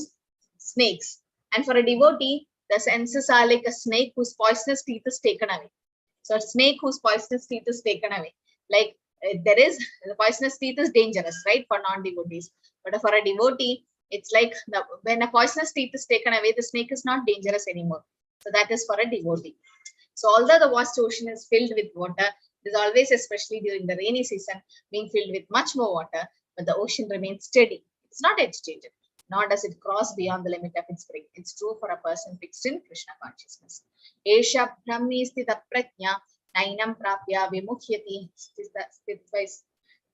snakes, and for a devotee, the senses are like a snake whose poisonous teeth is taken away. So a snake whose poisonous teeth is taken away. Like the poisonous teeth is dangerous, right, for non-devotees. But for a devotee, it's like when a poisonous teeth is taken away, the snake is not dangerous anymore. So that is for a devotee. So although the vast ocean is filled with water, it is always, especially during the rainy season, being filled with much more water, but the ocean remains steady. It's not agitated, nor does it cross beyond the limit of its brink. It's true for a person fixed in Krishna consciousness. Esha Brahmi Sthita Prajna Nainam Prapya Vimukhyati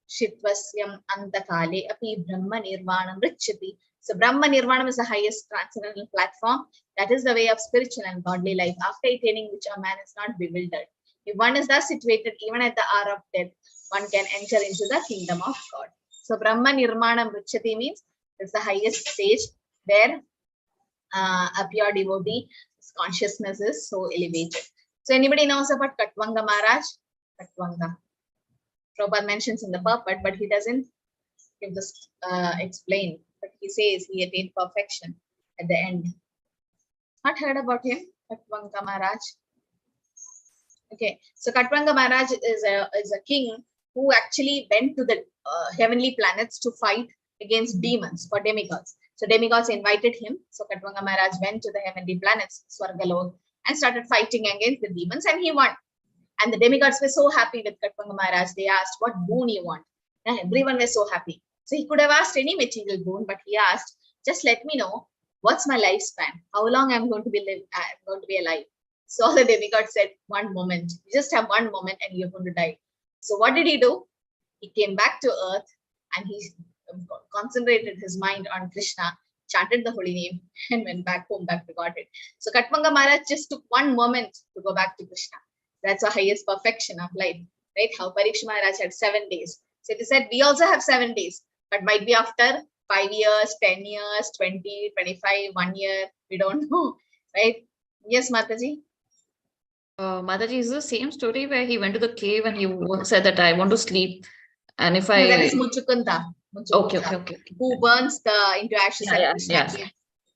Shitvasyam Antakale Api Brahma Nirvanam Richati. So Brahma Nirvanam is the highest transcendental platform. That is the way of spiritual and godly life, after attaining which a man is not bewildered. If one is thus situated, even at the hour of death, one can enter into the kingdom of God. So Brahma Nirmanam Richati means it's the highest stage where a pure devotee consciousness is so elevated. So anybody knows about Katvanga Maharaj? Katvanga. Prabhupada mentions in the purport, but he doesn't give this explain. But he says he attained perfection at the end. Not heard about him, Katvanga Maharaj. Okay, so Katvanga Maharaj is a king who actually went to the heavenly planets to fight against demons for demigods. So demigods invited him. So Katvanga Maharaj went to the heavenly planets, Swargalok, and started fighting against the demons, and he won. And the demigods were so happy with Katvanga Maharaj. They asked, what boon you want? And everyone was so happy. So he could have asked any material boon, but he asked, just let me know what's my lifespan, how long I'm going to be alive. So all the demigods said, 1 moment. You just have 1 moment and you're going to die. So what did he do? He came back to earth and he concentrated his mind on Krishna, chanted the holy name, and went back home, back to Godhead. So Katvanga Maharaj just took 1 moment to go back to Krishna. That's the highest perfection of life, right? How Parikshit Maharaj had 7 days. So it is said we also have 7 days, but might be after 5 years, 10 years, 20, 25, 1 year. We don't know, right? Yes, Mataji. Mataji, is the same story where he went to the cave and he said that I want to sleep, and if I that is Muchukunda. Okay. Who burns into ashes and Krishna cave.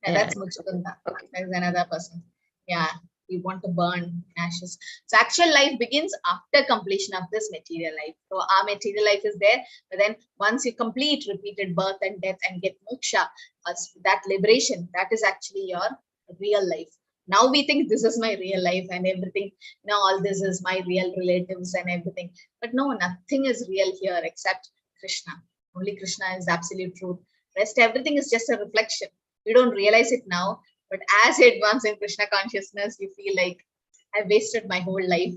That's Yeah. Muchukunda. Okay. There's another person. Yeah, we want to burn in ashes. So actual life begins after completion of this material life. So our material life is there, but then once you complete repeated birth and death and get moksha, that liberation, that is actually your real life. Now we think this is my real life and everything. Now all this is my real relatives and everything. But no, nothing is real here except Krishna. Only Krishna is absolute truth. Rest everything is just a reflection. You don't realize it now, but as you advance in Krishna consciousness, you feel like I wasted my whole life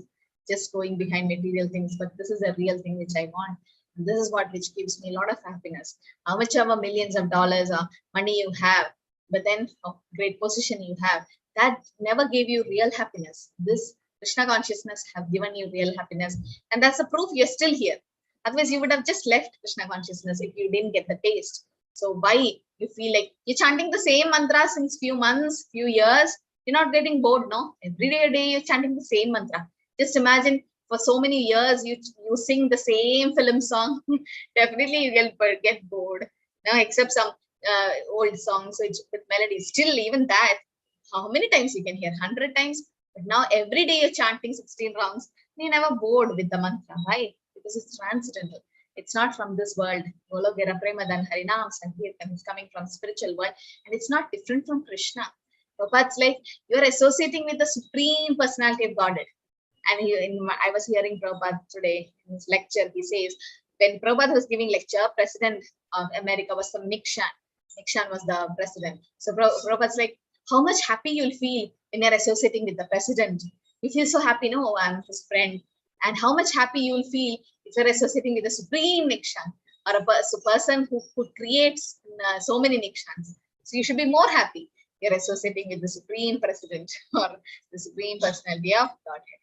just going behind material things. But this is a real thing which I want. And this is which gives me a lot of happiness. How much ever millions of dollars or money you have, but then great position you have, that never gave you real happiness. This Krishna consciousness have given you real happiness, and that's the proof you're still here. Otherwise, you would have just left Krishna consciousness if you didn't get the taste. So why you feel like you're chanting the same mantra since few months, few years, you're not getting bored, no? Every day you're chanting the same mantra. Just imagine for so many years you sing the same film song. Definitely you get bored. Now, except some old songs which with melodies. Still, even that, how many times you can hear? 100 times. But now every day you're chanting 16 rounds. You're never bored with the mantra. Why? Because it's transcendental. It's not from this world. It's coming from spiritual world, and it's not different from Krishna. Prabhupada's like, you're associating with the Supreme Personality of Godhead. And I was hearing Prabhupada today in his lecture. He says, when Prabhupada was giving lecture, President of America was some Nixon. Nixon was the president. So Prabhupada's like, how much happy you'll feel when you're associating with the president. You feel so happy, no, oh, I'm his friend. And how much happy you'll feel if you're associating with the Supreme Nixon, or a person who creates so many Nixons. So you should be more happy you're associating with the Supreme President or the Supreme Personality of Godhead.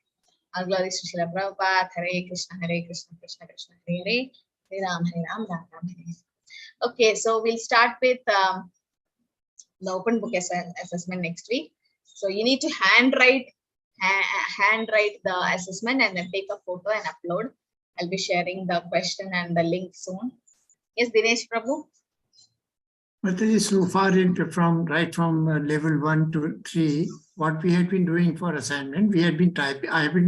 All glories to Srila Prabhupada. Hare Krishna, Krishna Krishna, Hare Hare, Hare Ram, Ram Ram, Hare. Okay, so we'll start with the open book assessment next week. So you need to handwrite the assessment and then take a photo and upload. I'll be sharing the question and the link soon. Yes, Dinesh Prabhu. Mataji, so far from level 1 to 3, what we had been doing for assignment, I have been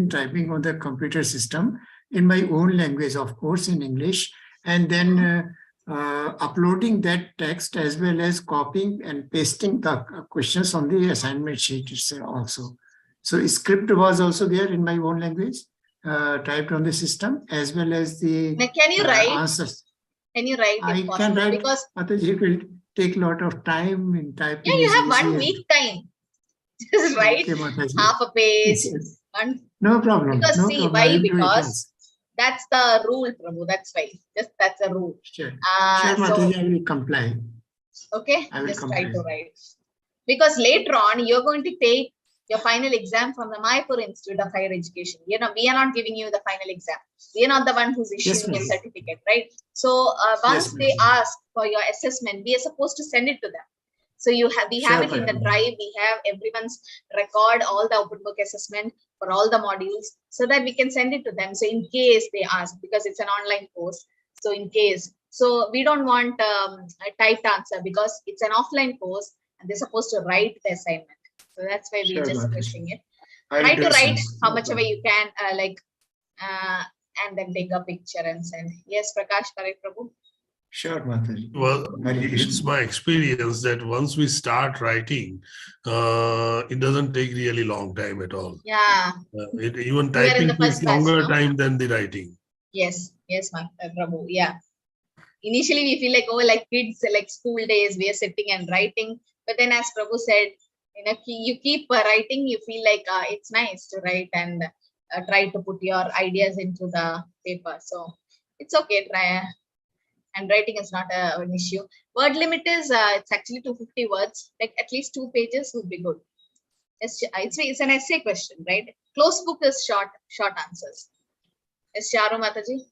typing on the computer system in my own language, of course, in English, and then uploading that text as well as copying and pasting the questions on the assignment sheet also. So script was also there in my own language, typed on the system, as well as the can you write answers. Can you write? I can write, because it will take a lot of time in typing. Yeah, you have 1 week time. Just write half a page. Yes. No problem. Because no see, problem. why? Because that's the rule, Prabhu. That's why. That's a rule. Sure. Sure, Mataji, I will comply. Okay, I will just comply. try to write. Because later on, you're going to take your final exam from the Mayapur Institute of Higher Education. You know, we are not giving you the final exam. We are not the one who's issuing a certificate, right? So once they ask for your assessment, we are supposed to send it to them. So we have it in the drive. We have everyone's record, all the open book assessment for all the modules, so that we can send it to them. So in case they ask, because it's an online course, so in case, so we don't want a typed answer because it's an offline course and they're supposed to write the assignment. So that's why we're just pushing it. Try to write how much ever you can, and then take a picture and send. Yes, Prakash, correct, Prabhu? Sure, Mataji. Well, it's my experience that once we start writing, it doesn't take really long time at all. Yeah. Even typing takes longer time than the writing. Yes, Prabhu. Yeah. Initially, we feel like, oh, like kids, like school days, we are sitting and writing. But then, as Prabhu said, you keep writing, you feel like it's nice to write and try to put your ideas into the paper. So it's okay. Try. And writing is not an issue. Word limit is it's actually 250 words. Like at least 2 pages would be good. It's an essay question, right? Closed book is short answers. Yes, Charu Mataji.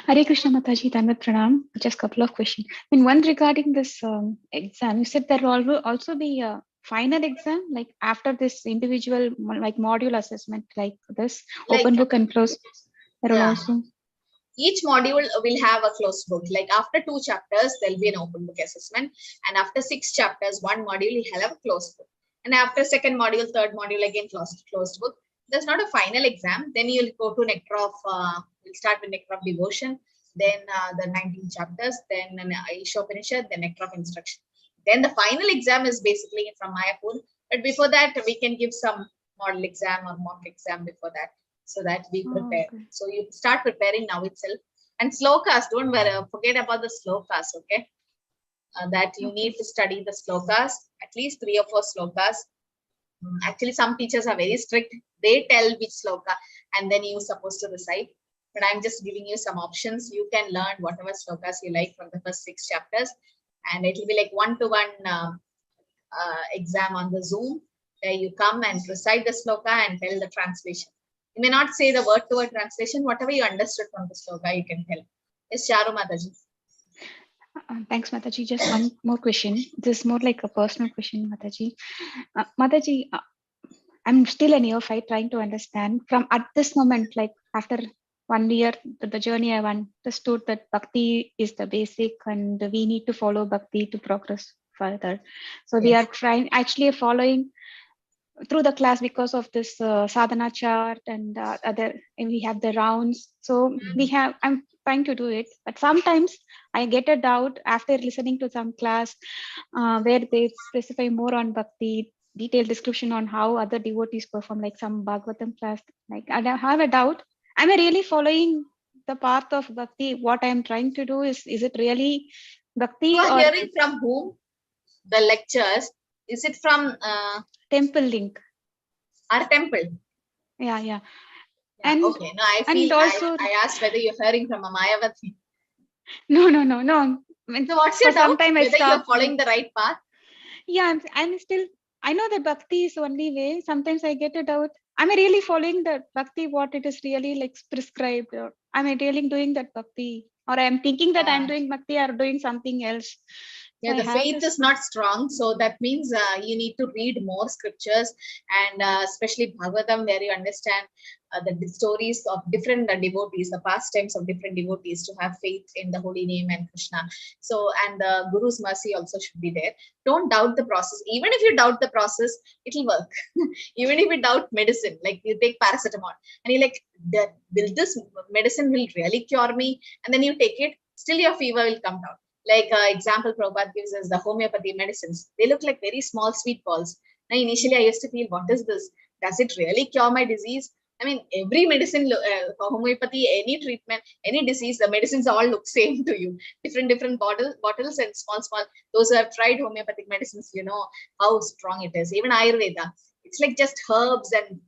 Hare Krishna Mataji, Tanvat Pranam. Just a couple of questions. And one regarding this exam, you said there will also be a final exam, like after this individual like module assessment, like this open book and closed. There will also. Each module will have a closed book. Like after 2 chapters, there'll be an open book assessment. And after 6 chapters, 1 module, you'll have a closed book. And after 2nd module, 3rd module, again, closed book. There's not a final exam. Then you'll go to Nectar of, we'll start with Nectar of Devotion, then the 19 chapters, then Ishopanishad, then Nectar of Instruction. Then the final exam is basically from Mayapur. But before that, we can give some model exam or mock exam before that, so that we prepare. Okay. So you start preparing now itself. And slokas, don't forget about the slokas, okay? That you need to study the slokas, at least 3 or 4 slokas. Actually, some teachers are very strict. They tell which sloka and then you're supposed to recite. But I'm just giving you some options. You can learn whatever slokas you like from the first 6 chapters. And it will be like 1-to-1 exam on the Zoom, where you come and recite the sloka and tell the translation. You may not say the word-to-word translation, whatever you understood from the sloka, you can tell. Yes, Charu Mataji. Thanks, Mataji. Just one more question. This is more like a personal question, Mataji. Mataji, I'm still a neophyte trying to understand from at this moment, like after 1 year, the journey I've understood that Bhakti is the basic and we need to follow Bhakti to progress further. So we are trying, actually following through the class because of this sadhana chart and and we have the rounds. So I'm trying to do it, but sometimes I get a doubt after listening to some class where they specify more on Bhakti, detailed description on how other devotees perform, like some Bhagavatam class. Like I have a doubt. Am I really following the path of Bhakti? What I am trying to do is it really Bhakti? You are hearing from whom? The lectures? Is it from Temple Link? Our temple? Yeah. And okay, no, I feel also, I asked whether you're hearing from a Mayavati. No. So what's your doubt? Whether you're following the right path? Yeah, I'm still, I know that Bhakti is the only way. Sometimes I get a doubt. Am I really following the Bhakti, what it is really like prescribed? Or am I really doing that Bhakti? Or I'm thinking that I'm doing Bhakti or doing something else? Yeah, the faith is not strong. So that means you need to read more scriptures, and especially Bhagavatam, where you understand the stories of different devotees, the pastimes of different devotees, to have faith in the holy name and Krishna. So, and the Guru's mercy also should be there. Don't doubt the process. Even if you doubt the process, it'll work. Even if you doubt medicine, like you take paracetamol and you're like, will this medicine will really cure me? And then you take it, still your fever will come down. Like example Prabhupada gives us the homeopathy medicines. They look like very small sweet balls. Now initially I used to feel, what is this? Does it really cure my disease? I mean, every medicine, homeopathy, any treatment, any disease, the medicines all look same to you. Different bottles and small. Those who have tried homeopathic medicines, you know how strong it is. Even Ayurveda, it's like just herbs and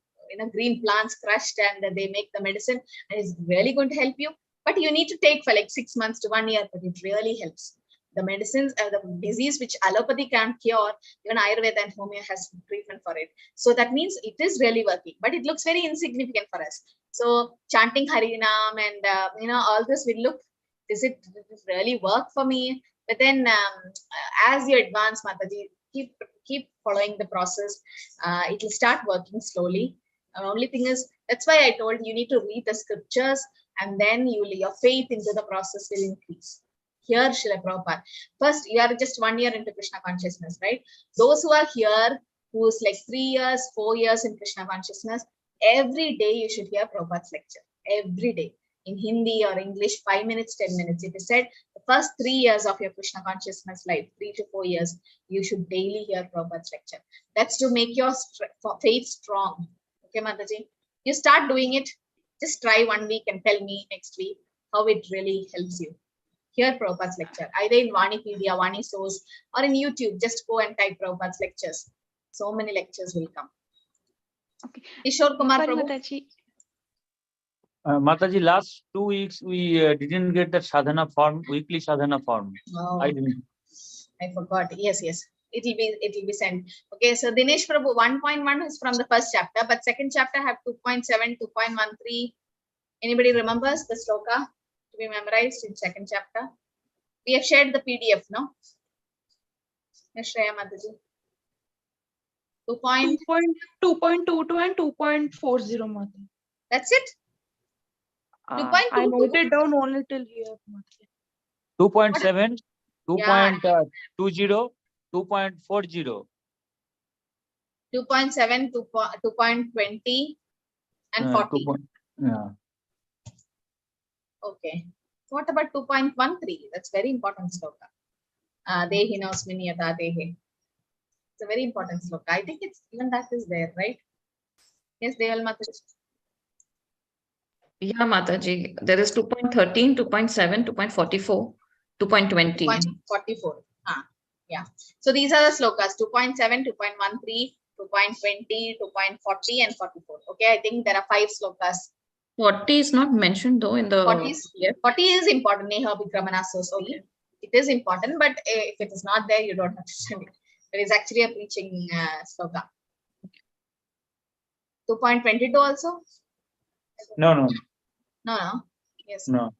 green plants crushed, and they make the medicine, and it's really going to help you. But you need to take for like 6 months to 1 year, but it really helps. The medicines, the disease which allopathy can't cure, even Ayurveda and Homeo has treatment for it. So that means it is really working, but it looks very insignificant for us. So chanting Harinam and all this will look, does it really work for me? But then as you advance, Mataji, keep following the process. It will start working slowly. The only thing is, that's why I told you need to read the scriptures, and then your faith into the process will increase. Here, Srila Prabhupada, first, you are just 1 year into Krishna consciousness, right? Those who are here, who's like 3 years, 4 years in Krishna consciousness, every day you should hear Prabhupada's lecture. Every day. In Hindi or English, 5 minutes, 10 minutes. If you said the first 3 years of your Krishna consciousness life, 3 to 4 years, you should daily hear Prabhupada's lecture. That's to make your faith strong. Okay, Mataji? You start doing it. Just try 1 week and tell me next week how it really helps you. Hear Prabhupada's lecture, either in Vanipedia, Vani Source, or in YouTube. Just go and type Prabhupada's lectures. So many lectures will come. Okay. Ishwar Kumar Prabhu. Mataji. Mataji, last 2 weeks we didn't get that sadhana form, weekly sadhana form. Oh, I didn't. I forgot. Yes. It will be sent. Okay, so Dinesh Prabhu, 1.1 is from the first chapter, but second chapter have 2.7, 2.13. Anybody remembers the sloka to be memorized in second chapter? We have shared the PDF, no? Yes, Shreya Mataji. 2.22 and 2.40, Mataji. That's it? 2.22? I noted down only till here, Mataji. 2.7, 2.20, 2.40. 2.7, 2.20 and 40. Yeah. Okay. What about 2.13? That's very important sloka. Dehi nosmini yata dehe. It's a very important sloka. I think it's even that is there, right? Yes, Deval Mataji. Yeah, Mataji. There is 2.13, 2.7, 2.44, 2.20. 2.44. Yeah. So these are the slokas: 2.7, 2.13, 2.20, 2.40, and 44. Okay, I think there are 5 slokas. 40 is not mentioned though in the 40 is important. Neha Vikramana Sosti. Okay. It is important, but if it is not there, you don't have to send it. It is actually a preaching sloka. 2.22 also? No. No. Yes. No.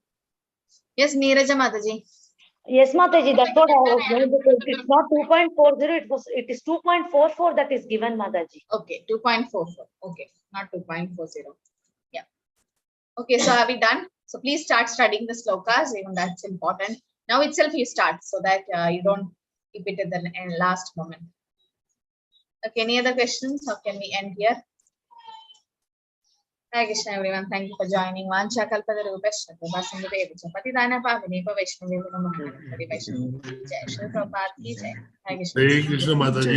Yes, Neeraja Mataji. Yes, Mataji, that's what I was going to say. It's not 2.40, it is 2.44 that is given, Mataji. Okay, 2.44. Okay, not 2.40. Yeah. Okay, so are we done? So please start studying the slokas, even that's important. Now itself you start so that you don't keep it at the last moment. Okay, any other questions or can we end here? Hare Krishna everyone, thank you for joining. Vancha kalpatarubhasya prabhasamgate patidana pavane vaishnavi Jai Shri Prabhupada ki jai. Hare Krishna. Hare Krishna Mataji.